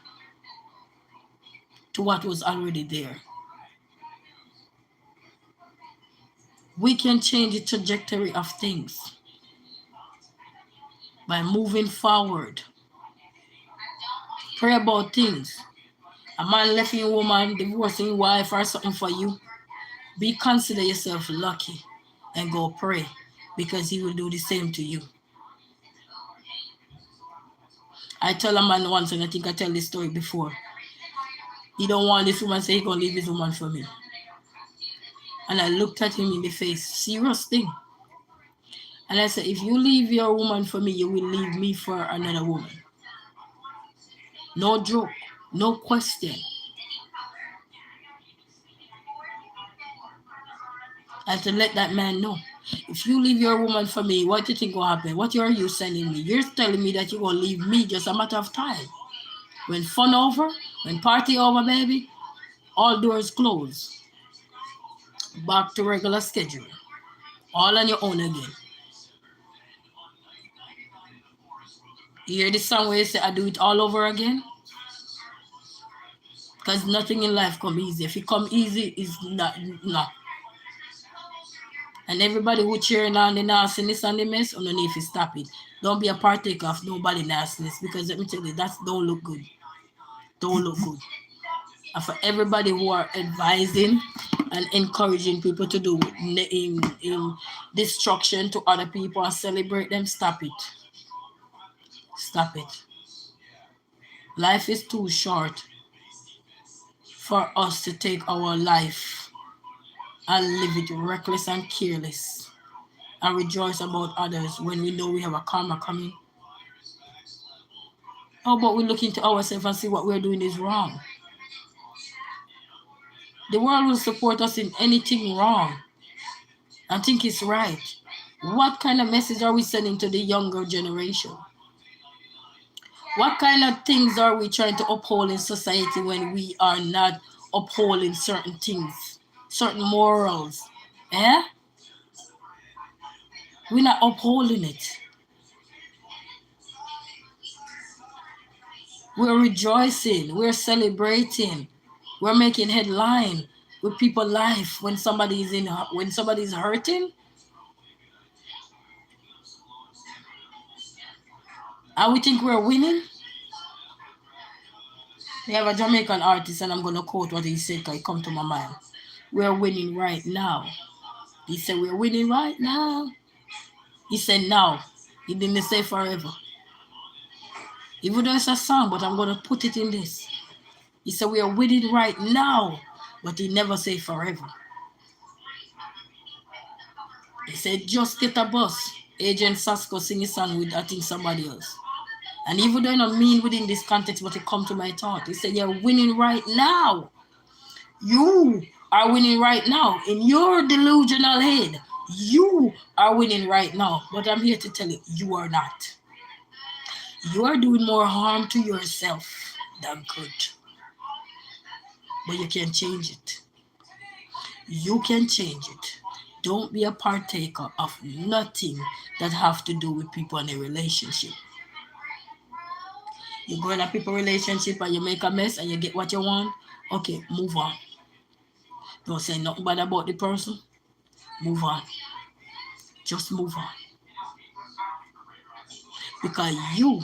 to what was already there. We can change the trajectory of things by moving forward. Pray about things. A man left a woman, divorcing a wife or something for you. Consider yourself lucky and go pray because he will do the same to you. I tell a man once, and I think I tell this story before. He don't want this woman, say he gonna leave his woman for me. And I looked at him in the face, serious thing. And I said, if you leave your woman for me, you will leave me for another woman. No joke, no question. I have to let that man know. If you leave your woman for me, what do you think will happen? What are you sending me? You're telling me that you're going to leave me just a matter of time. When fun over, when party over, baby, all doors close. Back to regular schedule. All on your own again. You hear this song where you say, I do it all over again? Because nothing in life come easy. If it come easy, it's not. No. And everybody who cheering on the nastiness and the mess, underneath to stop it. Don't be a partaker of nobody nastiness because let me tell you, that don't look good. Don't look good. And for everybody who are advising and encouraging people to do in destruction to other people and celebrate them, stop it. Stop it. Life is too short for us to take our life and live it reckless and careless and rejoice about others when we know we have a karma coming. How about we look into ourselves and see what we're doing is wrong? The world will support us in anything wrong and think it's right. What kind of message are we sending to the younger generation? What kind of things are we trying to uphold in society when we are not upholding certain things, certain morals? Eh? We're not upholding it. We're rejoicing, we're celebrating, we're making headline with people's life when somebody's hurting. And we think we're winning. They have a Jamaican artist, and I'm gonna quote what he said because it come to my mind. We're winning right now. He said, we're winning right now. He said now. He didn't say forever. Even though it's a song, but I'm gonna put it in this. He said, we are winning right now, but he never say forever. He said, just get a bus. Agent Sasko sing a song with, I think, somebody else. And even though I don't mean within this context, but it come to my thought. He said, you're winning right now. You are winning right now. In your delusional head, you are winning right now. But I'm here to tell you, you are not. You are doing more harm to yourself than good. But you can change it. You can change it. Don't be a partaker of nothing that have to do with people in a relationship. You go in a people relationship and you make a mess and you get what you want. Okay, move on. Don't say nothing bad about the person. Move on. Just move on. Because you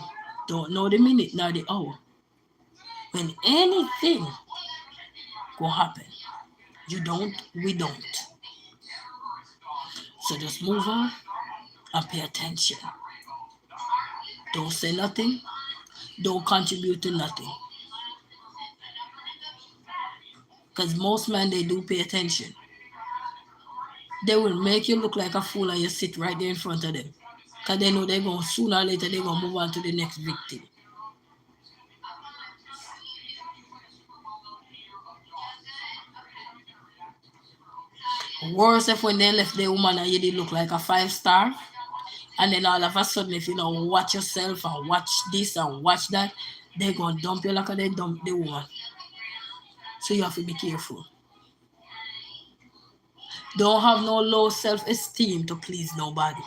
don't know the minute nor the hour when anything will happen. You don't, we don't. So just move on and pay attention. Don't say nothing. Don't contribute to nothing. Because most men, they do pay attention. They will make you look like a fool and you sit right there in front of them. Because they know they're going, sooner or later, they're going to move on to the next victim. Worse if when they left the woman and you did look like a 5-star. And then all of a sudden, if you don't watch yourself and watch this and watch that, they're going to dump you like they dump the woman. So you have to be careful. Don't have no low self-esteem to please nobody.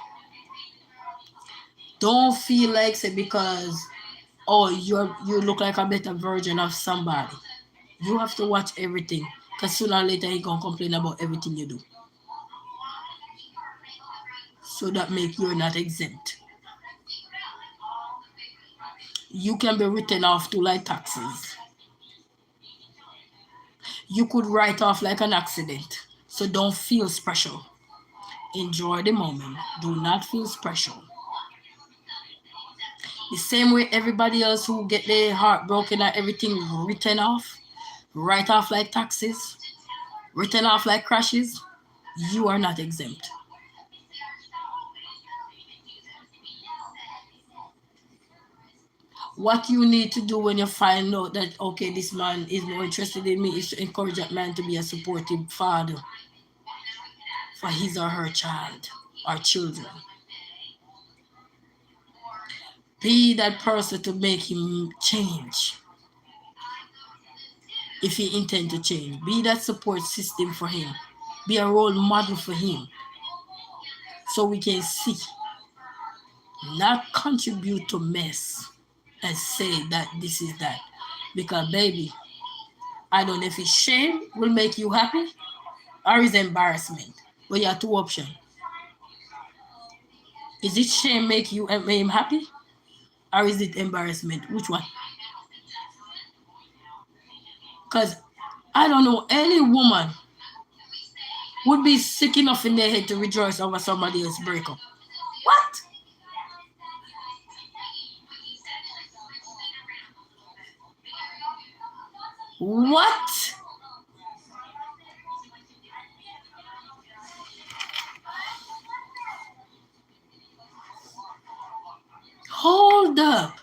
Don't feel like say because you look like a better version of somebody. You have to watch everything. Because sooner or later he gonna complain about everything you do. So that make you not exempt. You can be written off to like taxes. You could write off like an accident. So don't feel special. Enjoy the moment. Do not feel special. The same way everybody else who get their heart broken and everything written off, write off like taxes, written off like crashes, you are not exempt. What you need to do when you find out that, okay, this man is more interested in me, is to encourage that man to be a supportive father for his or her child or children. Be that person to make him change. If he intend to change, be that support system for him. Be a role model for him. So we can see, not contribute to mess and say that this is that. Because baby, I don't know if it's shame will make you happy or is embarrassment. But you have two options. Is it shame make him happy? Or is it embarrassment? Which one? Because I don't know any woman would be sick enough in their head to rejoice over somebody else's breakup. What? What? Hold up.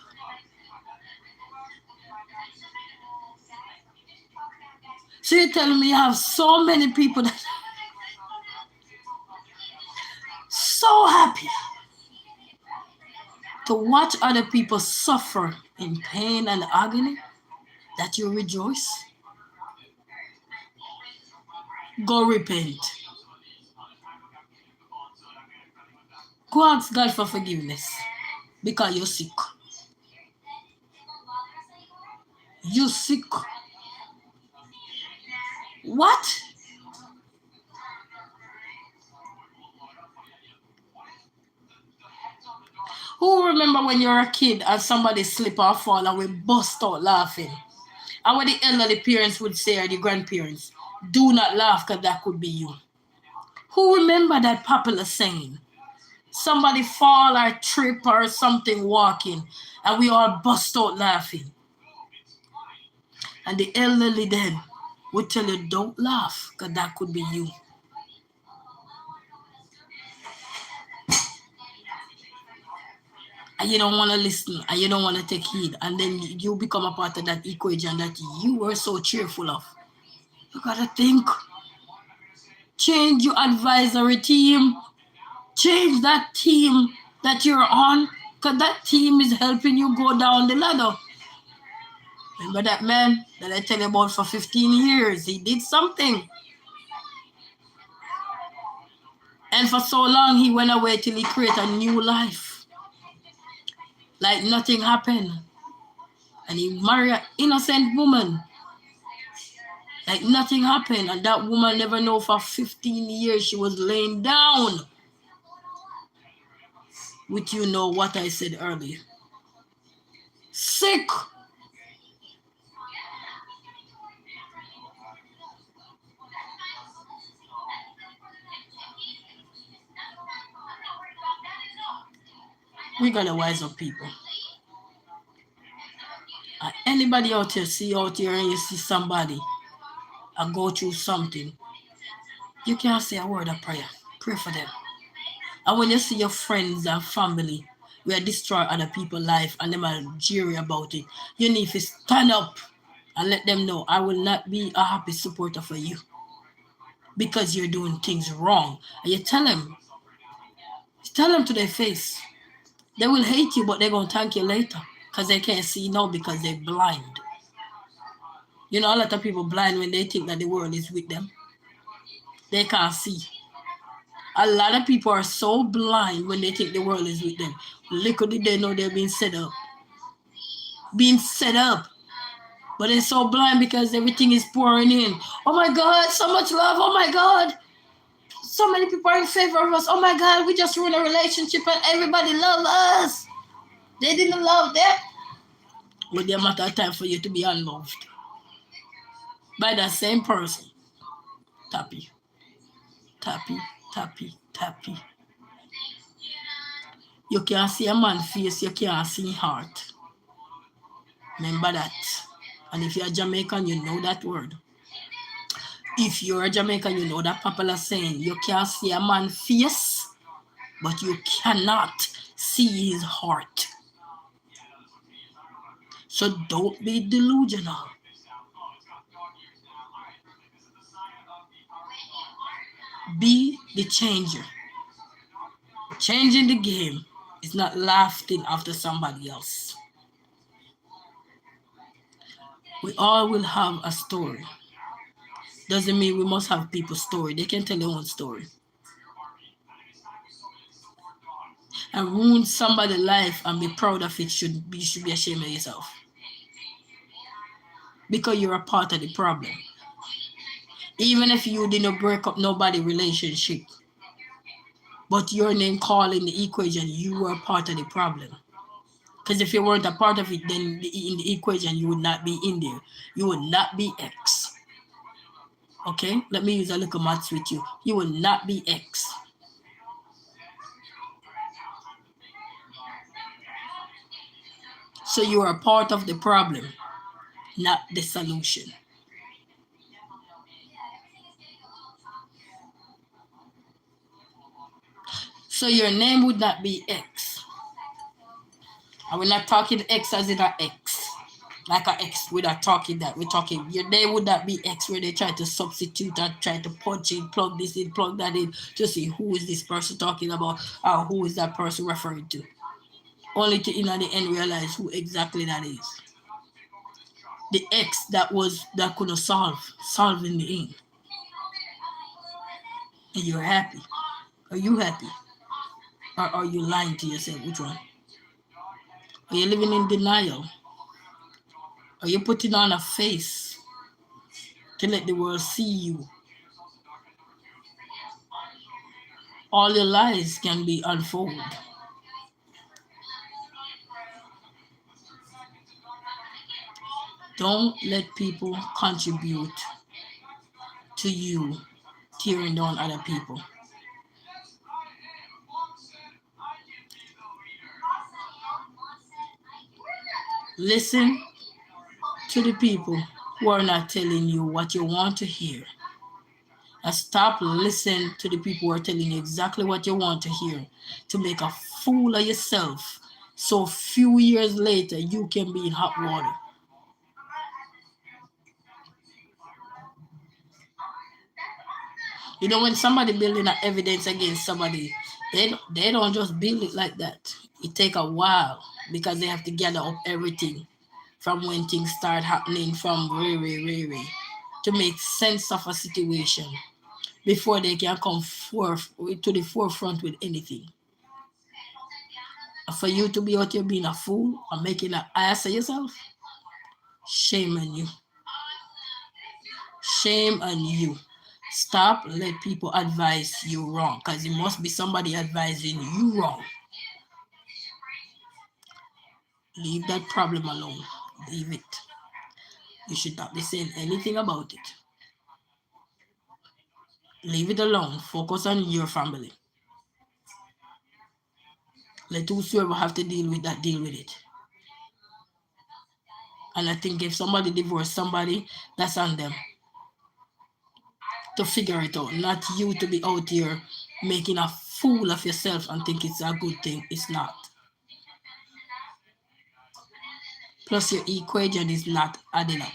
So you're telling me you have so many people that so happy to watch other people suffer in pain and agony that you rejoice? Go repent. Go ask God for forgiveness because you're sick. You sick. What? Who remember when you're a kid and somebody slip or fall and we bust out laughing? And when the elderly parents would say, or the grandparents, do not laugh because that could be you. Who remember that popular saying? Somebody fall or trip or something walking and we all bust out laughing. And the elderly then would tell you, don't laugh because that could be you. And you don't want to listen and you don't want to take heed. And then you become a part of that equation that you were so cheerful of. You got to think. Change your advisory team. Change that team that you're on, because that team is helping you go down the ladder. Remember that man that I tell you about for 15 years? He did something. And for so long, he went away till he created a new life. Like nothing happened. And he married an innocent woman. Like nothing happened. And that woman never know for 15 years she was laying down. With you know what I said earlier. Sick. We gotta wise up, people. Anybody out here and you see somebody and go through something, you can't say a word of prayer. Pray for them. And when you see your friends and family where destroy other people's life and them are jeering about it, you need to stand up and let them know, I will not be a happy supporter for you because you're doing things wrong. And you tell them to their face. They will hate you, but they're going to thank you later because they can't see now because they're blind. You know, a lot of people blind when they think that the world is with them. They can't see. A lot of people are so blind when they think the world is with them. Little did they know they're being set up. Being set up. But they're so blind because everything is pouring in. Oh my God, so much love. Oh my God. So many people are in favor of us. Oh my God, we just ruined a relationship and everybody loves us. They didn't love them. But there's a matter of time for you to be unloved. By that same person. Tappy. Tappy, tappy, tappy. You can't see a man's face, you can't see his heart. Remember that. And if you're a Jamaican, you know that word. If you're a Jamaican, you know that popular saying, you can't see a man's face, but you cannot see his heart. So don't be delusional. Be the changer. Changing the game is not laughing after somebody else. We all will have a story. Doesn't mean we must have people's story. They can tell their own story. And ruin somebody's life and be proud of it should be ashamed of yourself. Because you're a part of the problem. Even if you didn't break up nobody's relationship, but your name called in the equation, you were a part of the problem. Because if you weren't a part of it, then in the equation, you would not be in there. You would not be X. Okay? Let me use a little maths with you. You will not be X. So you are a part of the problem, not the solution. So your name would not be X. And we're not talking X as in an X. Like an ex with a talking that we're talking. They would not be ex where they try to substitute and try to punch in, plug this in, plug that in to see who is this person talking about or who is that person referring to. Only to in the end realize who exactly that is. The ex that couldn't solve in the end. And you're happy. Are you happy? Or are you lying to yourself? Which one? Are you living in denial? Are you putting on a face to let the world see you? All your lies can be unfolded. Don't let people contribute to you tearing down other people. Listen to the people who are not telling you what you want to hear. And stop listening to the people who are telling you exactly what you want to hear to make a fool of yourself. So few years later, you can be in hot water. You know, when somebody building an evidence against somebody, they don't just build it like that. It take a while because they have to gather up everything from when things start happening from way to make sense of a situation before they can come forth to the forefront with anything. For you to be out here being a fool and making an ass of yourself, shame on you. Shame on you. Stop let people advise you wrong because it must be somebody advising you wrong. Leave that problem alone. Leave it. You should not be saying anything about it. Leave it alone. Focus on your family. Let whosoever have to deal with that deal with it. And I think if somebody divorce somebody, that's on them to figure it out. Not you to be out here making a fool of yourself and think it's a good thing. It's not. Plus your equation is not adding up.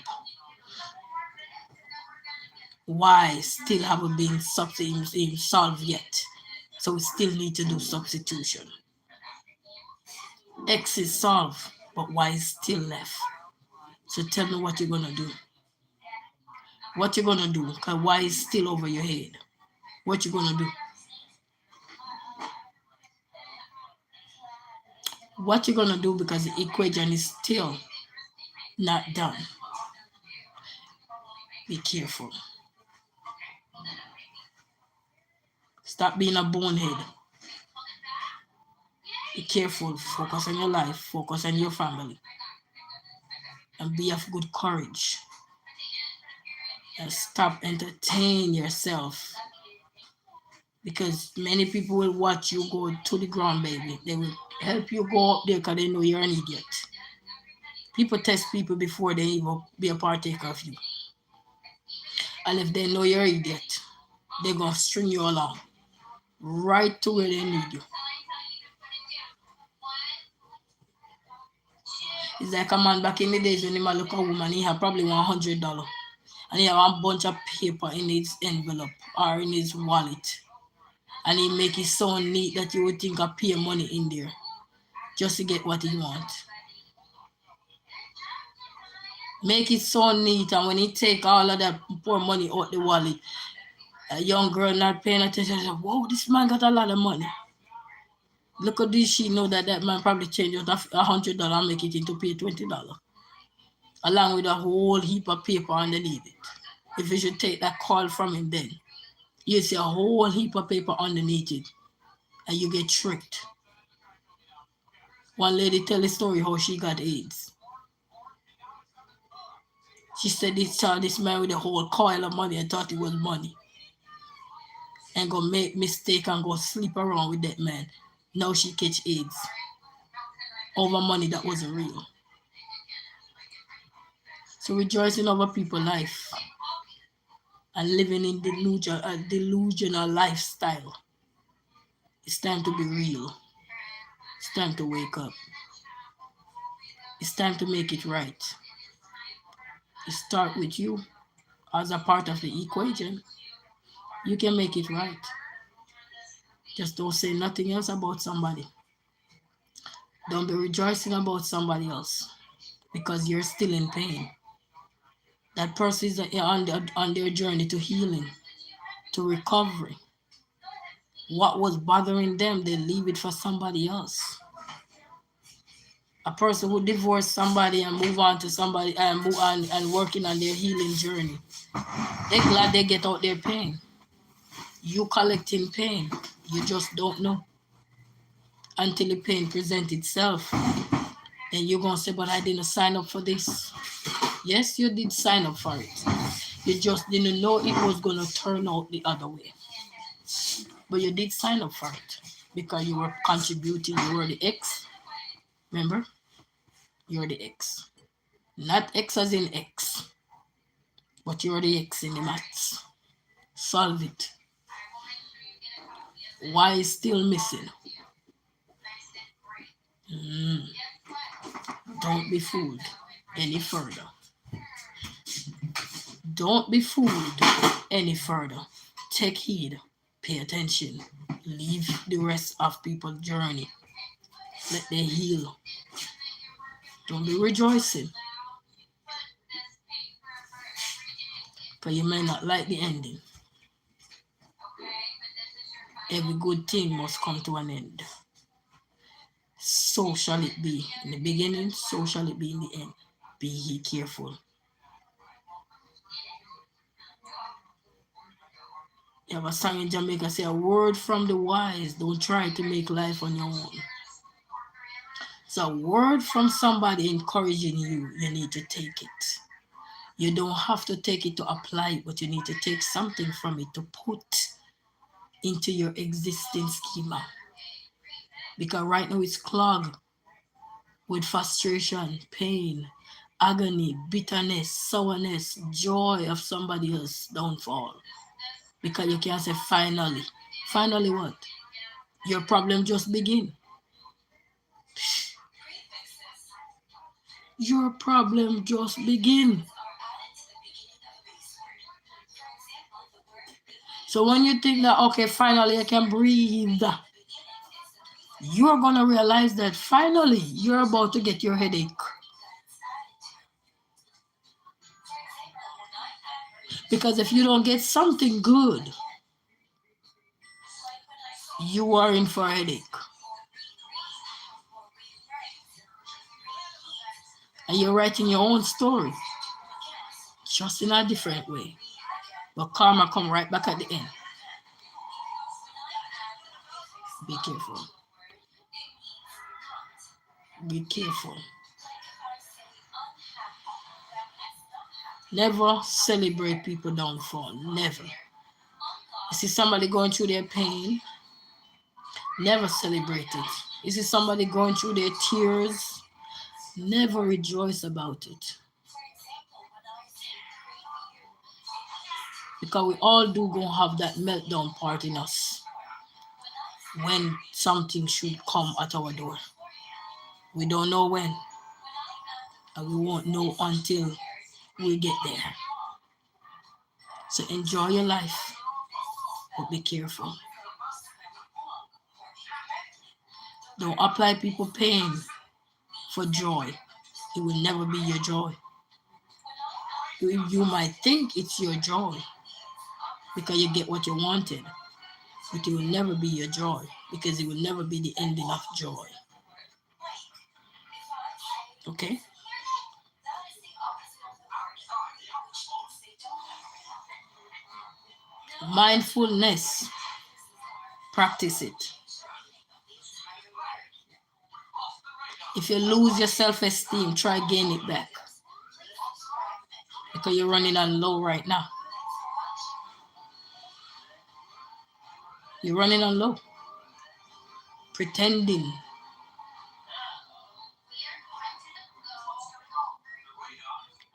Why still haven't been solved yet? So we still need to do substitution. X is solved, but Y is still left. So tell me what you're gonna do. What you're gonna do? Because Y is still over your head. What you gonna do? What you're gonna do because the equation is still not done. Be careful. Stop being a bonehead. Be careful. Focus on your life. Focus on your family. And be of good courage. And stop entertaining yourself. Because many people will watch you go to the ground, baby. They will help you go up there because they know you're an idiot. People test people before they even be a partaker of you. And if they know you're an idiot, they're going to string you along right to where they need you. It's like a man back in the days when he might look at a woman, he had probably $100. And he had a bunch of paper in his envelope or in his wallet. And he make it so neat that you would think of pay money in there just to get what he wants. Make it so neat, and when he take all of that poor money out the wallet, a young girl not paying attention, say, whoa, this man got a lot of money. Look at this, she know that man probably change out $100 and make it into pay $20. Along with a whole heap of paper underneath it. If you should take that call from him then, you see a whole heap of paper underneath it, and you get tricked. One lady tell a story how she got AIDS. She said this man with a whole coil of money and thought it was money. And go make mistake and go sleep around with that man. Now she catch AIDS. Over money that wasn't real. So rejoicing over people's life and living in delusional lifestyle. It's time to be real. It's time to wake up. It's time to make it right. It start with you as a part of the equation. You can make it right. Just don't say nothing else about somebody. Don't be rejoicing about somebody else because you're still in pain. That person is on their journey to healing, to recovery. What was bothering them, they leave it for somebody else. A person who divorced somebody and move on to somebody and move on and working on their healing journey, they're glad they get out their pain. You collecting pain, you just don't know until the pain presents itself. And you're gonna say, but I didn't sign up for this. Yes, you did sign up for it. You just didn't know it was gonna turn out the other way. But you did sign up for it because you were contributing, you were the X. Remember? You're the X. Not X as in X, but you're the X in the maths. Solve it. Y is still missing. Don't be fooled any further. Don't be fooled any further. Take heed. Pay attention. Leave the rest of people's journey. Let them heal. Don't be rejoicing. Because you may not like the ending. Every good thing must come to an end. So shall it be in the beginning, so shall it be in the end. Be ye careful. You have a song in Jamaica say, a word from the wise, don't try to make life on your own. So a word from somebody encouraging you, you need to take it. You don't have to take it to apply it, but you need to take something from it to put into your existing schema. Because right now it's clogged with frustration, pain, agony, bitterness, sourness, joy of somebody else's downfall. Because you can't say finally. Finally what? Your problem just begin. Your problem just begin. So when you think that, okay, finally I can breathe, you're going to realize that finally you're about to get your headache. Because if you don't get something good, you are in for a headache. And you're writing your own story, just in a different way. But karma come right back at the end. Be careful. Be careful. Never celebrate people downfall. Never. You see somebody going through their pain, never celebrate it. You see somebody going through their tears, never rejoice about it. Because we all do go have that meltdown part in us when something should come at our door. We don't know when, and we won't know until we get there. So enjoy your life, but be careful. Don't apply people pain for joy. It will never be your joy. You might think it's your joy because you get what you wanted, but it will never be your joy because it will never be the ending of joy. Okay? Mindfulness. Practice it. If you lose your self-esteem, try gain it back. Because you're running on low right now. You're running on low. Pretending.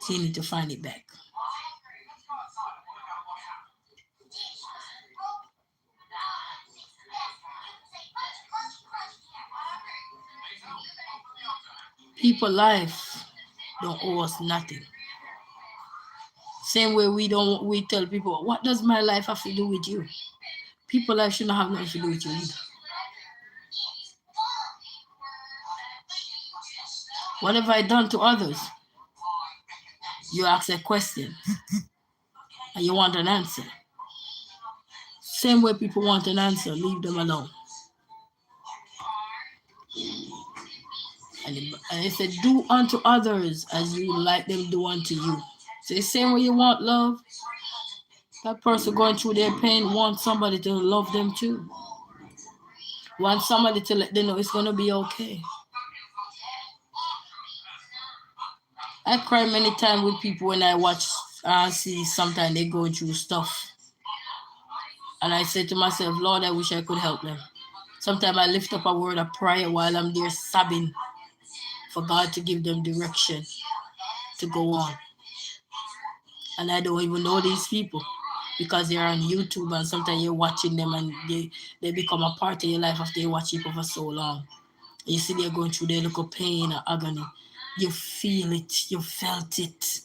So you need to find it back. People life don't owe us nothing. Same way we tell people, what does my life have to do with you? People life shouldn't have nothing to do with you either. What have I done to others? You ask a question and you want an answer. Same way people want an answer, leave them alone. And it said, do unto others as you like them do unto you. So the same way you want love, that person going through their pain wants somebody to love them too. Want somebody to let them know it's going to be okay. I cry many times with people when I watch and see sometimes they going through stuff. And I say to myself, Lord, I wish I could help them. Sometimes I lift up a word of prayer while I'm there sobbing for God to give them direction to go on. And I don't even know these people because they're on YouTube and sometimes you're watching them and they become a part of your life after you watch people for so long. You see they're going through their little pain or agony. You feel it. You felt it.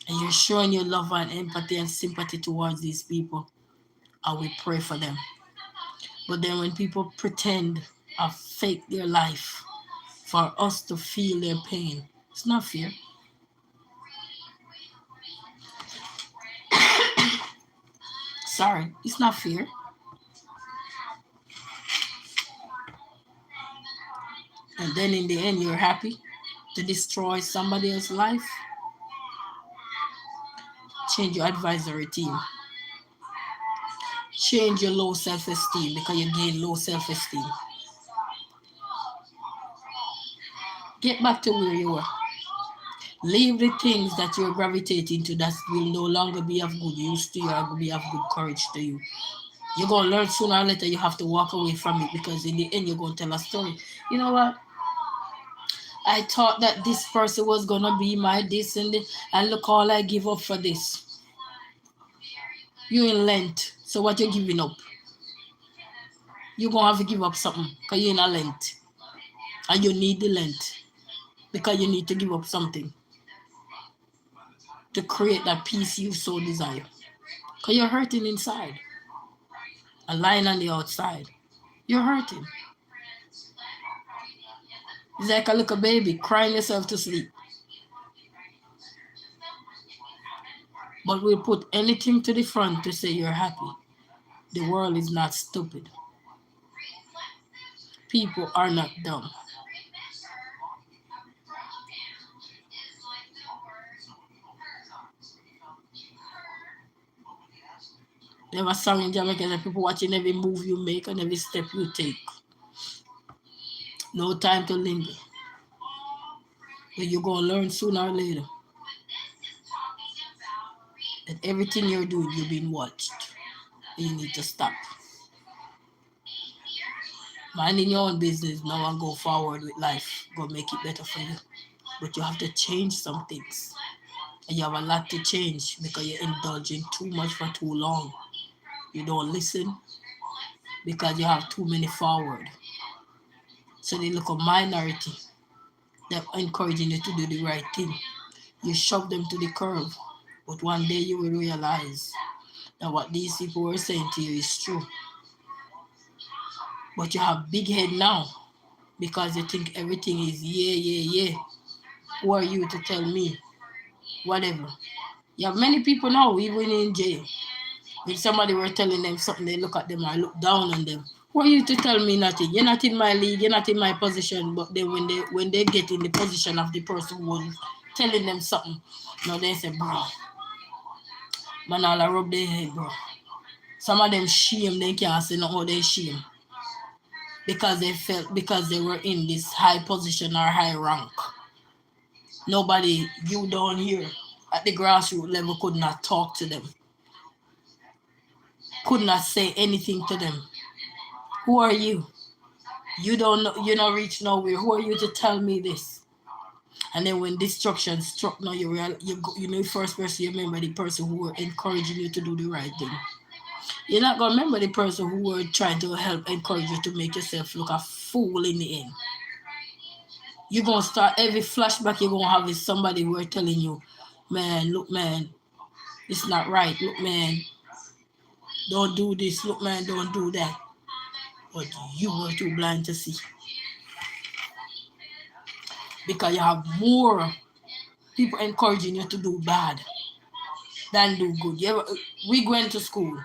And you're showing your love and empathy and sympathy towards these people. And we pray for them. But then when people pretend or fake their life for us to feel their pain, it's not fair. Sorry, it's not fair. And then in the end, you're happy to destroy somebody else's life. Change your advisory team. Change your low self-esteem because you gain low self-esteem. Get back to where you were. Leave the things that you're gravitating to that will no longer be of good use to you or be of good courage to you. You're going to learn sooner or later you have to walk away from it because in the end you're going to tell a story. You know what? I thought that this person was going to be my this and this, and look all I give up for this. You're in Lent, so what you're giving up? You're going to have to give up something because you're in a Lent. And you need the Lent because you need to give up something to create that peace you so desire. Because you're hurting inside and lying on the outside. You're hurting. It's like a little baby crying yourself to sleep. But we'll put anything to the front to say you're happy. The world is not stupid. People are not dumb. There was a song in Jamaica that people watching every move you make and every step you take. No time to linger. But you're going to learn sooner or later that everything you're doing, you're being watched. And you need to stop. Minding your own business now and go forward with life. Go make it better for you. But you have to change some things. And you have a lot to change because you're indulging too much for too long. You don't listen because you have too many forward. So they look a minority. They're encouraging you to do the right thing. You shove them to the curb. But one day you will realize that what these people were saying to you is true. But you have big head now because you think everything is yeah. Who are you to tell me? Whatever. You have many people now, even in jail. If somebody were telling them something, they look at them and look down on them. Who are you to tell me nothing? You're not in my league, you're not in my position. But then when they get in the position of the person who was telling them something, now they say, bro, man, all I rub their head, bro. Some of them shame, they can't say no how they shame. Because they were in this high position or high rank. Nobody, you down here at the grassroots level could not talk to them. Could not say anything to them. Who are you? You don't know, you don't reach nowhere. Who are you to tell me this? And then when destruction struck, now you know the first person you remember the person who were encouraging you to do the right thing. You're not gonna remember the person who were trying to help encourage you to make yourself look a fool in the end. You're gonna start every flashback you're gonna have is somebody who are telling you, man, look, man, it's not right. Look, man, don't do this. Look, man, don't do that. But you were too blind to see. Because you have more people encouraging you to do bad than do good. We went to school.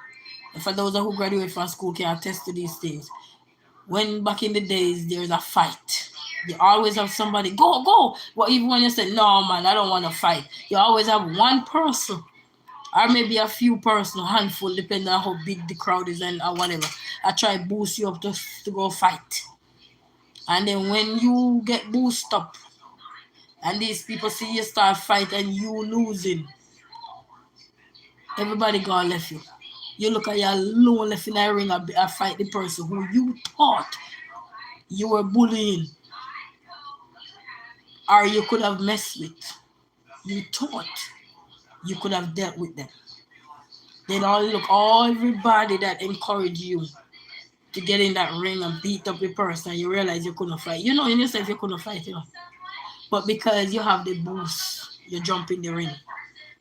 And for those who graduate from school can attest to these things. When back in the days there's a fight, you always have somebody go. Well, even when you say no, man, I don't want to fight, you always have one person or maybe a few person, a handful, depending on how big the crowd is and or whatever. I try boost you up to go fight. And then when you get boosted up and these people see you start fight and you losing, everybody gonna left you. You look at your alone left in a ring and fight the person who you thought you were bullying or you could have messed with. You thought you could have dealt with them. Then all everybody that encouraged you to get in that ring and beat up the person, you realize you couldn't fight. You know in yourself you couldn't fight, But because you have the boost, you jump in the ring.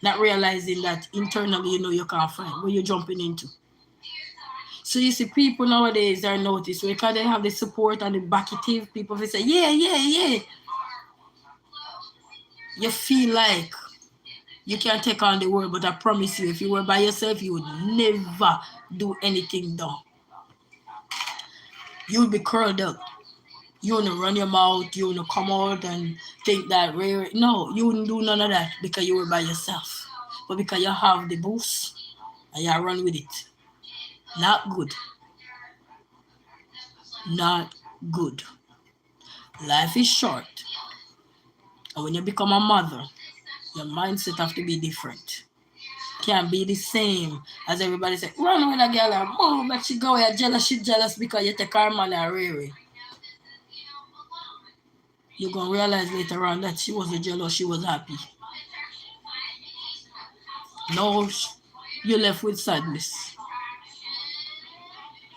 Not realizing that internally you can't fight. What you're jumping into. So you see people nowadays are noticed because they have the support and the backative. People will say, yeah. You feel like you can take on the world, but I promise you, if you were by yourself, you would never do anything dumb. You would be curled up. You wouldn't run your mouth. You wouldn't come out and think that no, you wouldn't do none of that because you were by yourself. But because you have the boost and you run with it. Not good. Not good. Life is short. And when you become a mother, your mindset have to be different. Can't be the same as everybody say, run with a girl and move, let she go, you're jealous, she jealous because you take her man and rear. You're going to realize later on that she wasn't jealous, she was happy. No, you're left with sadness.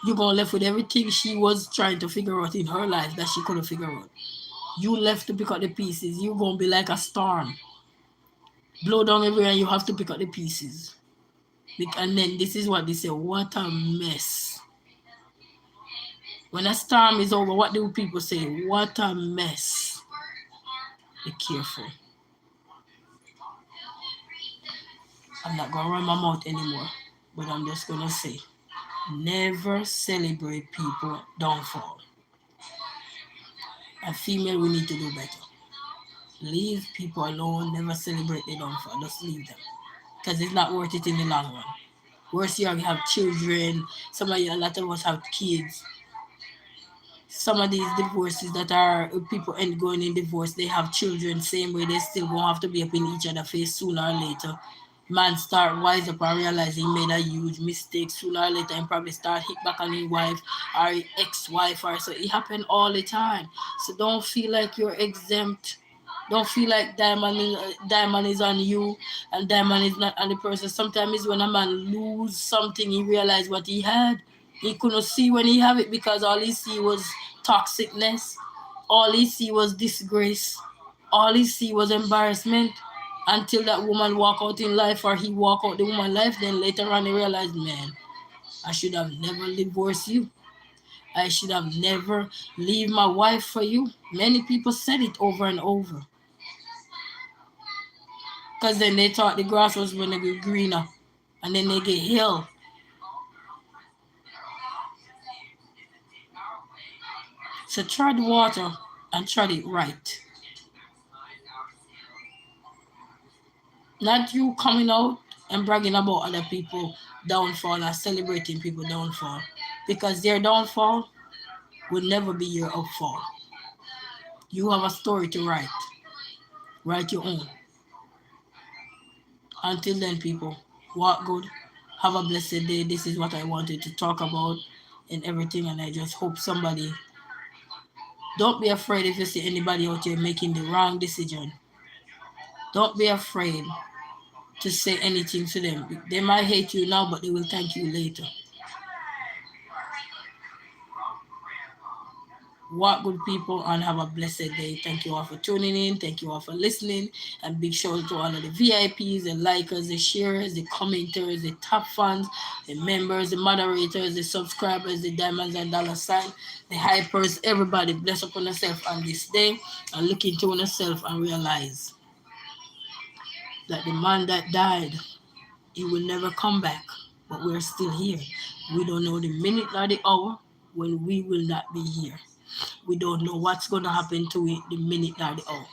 You're going to left with everything she was trying to figure out in her life that she couldn't figure out. You left to pick up the pieces. You're going to be like a storm. Blow down everywhere and you have to pick up the pieces. And then this is what they say, what a mess. When a storm is over, what do people say? What a mess. Be careful. I'm not going to run my mouth anymore, but I'm just going to say, never celebrate people downfall. A female, we need to do better. Leave people alone, never celebrate their downfall. Just leave them. Because it's not worth it in the long run. Worse, you have children. A lot of us have kids. Some of these divorces that are people end going in divorce, they have children, same way they still gonna have to be up in each other's face sooner or later. Man start wise up and realize he made a huge mistake sooner or later and probably start hit back on his wife or his ex-wife or so. It happen all the time. So don't feel like you're exempt. Don't feel like diamond is on you and diamond is not on the person. Sometimes when a man lose something, he realize what he had. He couldn't see when he have it because all he see was toxicness. All he see was disgrace. All he see was embarrassment until that woman walk out in life or he walk out the woman's life. Then later on he realized, man, I should have never divorced you. I should have never leave my wife for you. Many people said it over and over. Because then they thought the grass was going to be greener. And then they get healed. So try the water and try it right. Not you coming out and bragging about other people downfall or celebrating people downfall. Because their downfall will never be your upfall. You have a story to write. Write your own. Until then, people, walk good. Have a blessed day. This is what I wanted to talk about and everything. And I just hope somebody... Don't be afraid if you see anybody out here making the wrong decision. Don't be afraid to say anything to them. They might hate you now, but they will thank you later. What good people, and have a blessed day. Thank you all for tuning in. Thank you all for listening. And big shout out to all of the VIPs, the likers, the sharers, the commenters, the top fans, the members, the moderators, the subscribers, the diamonds and dollar sign, the hypers, everybody. Bless upon yourself on this day and look into yourself and realize that the man that died, he will never come back. But we're still here. We don't know the minute or the hour when we will not be here. We don't know what's going to happen to it the minute or the hour.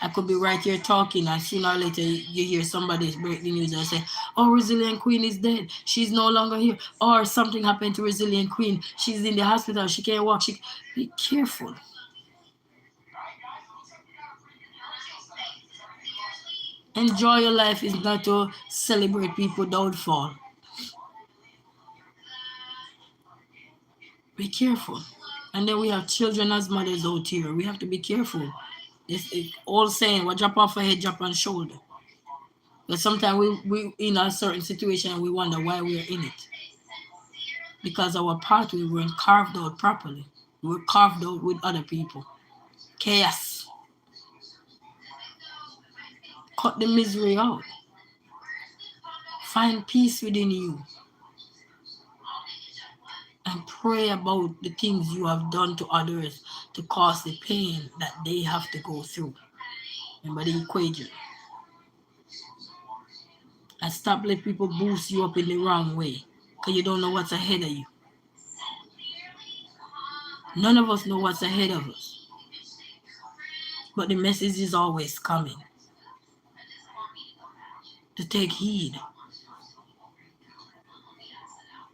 I could be right here talking, and sooner or later you hear somebody break the news and say, "Oh, Resilient Queen is dead. She's no longer here." Or something happened to Resilient Queen. She's in the hospital. She can't walk. Be careful. Enjoy your life is not to celebrate people downfall. Be careful. And then we have children as mothers out here. We have to be careful. This is all saying, what drop off a head, drop on shoulder. But sometimes we in a certain situation, we wonder why we are in it. Because our pathway weren't carved out properly. We were carved out with other people. Chaos. Cut the misery out. Find peace within you. And pray about the things you have done to others to cause the pain that they have to go through. Remember the equation. And stop letting people boost you up in the wrong way. Because you don't know what's ahead of you. None of us know what's ahead of us. But the message is always coming. To take heed.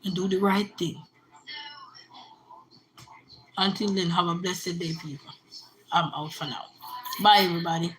And do the right thing. Until then, have a blessed day, people. I'm out for now. Bye, everybody.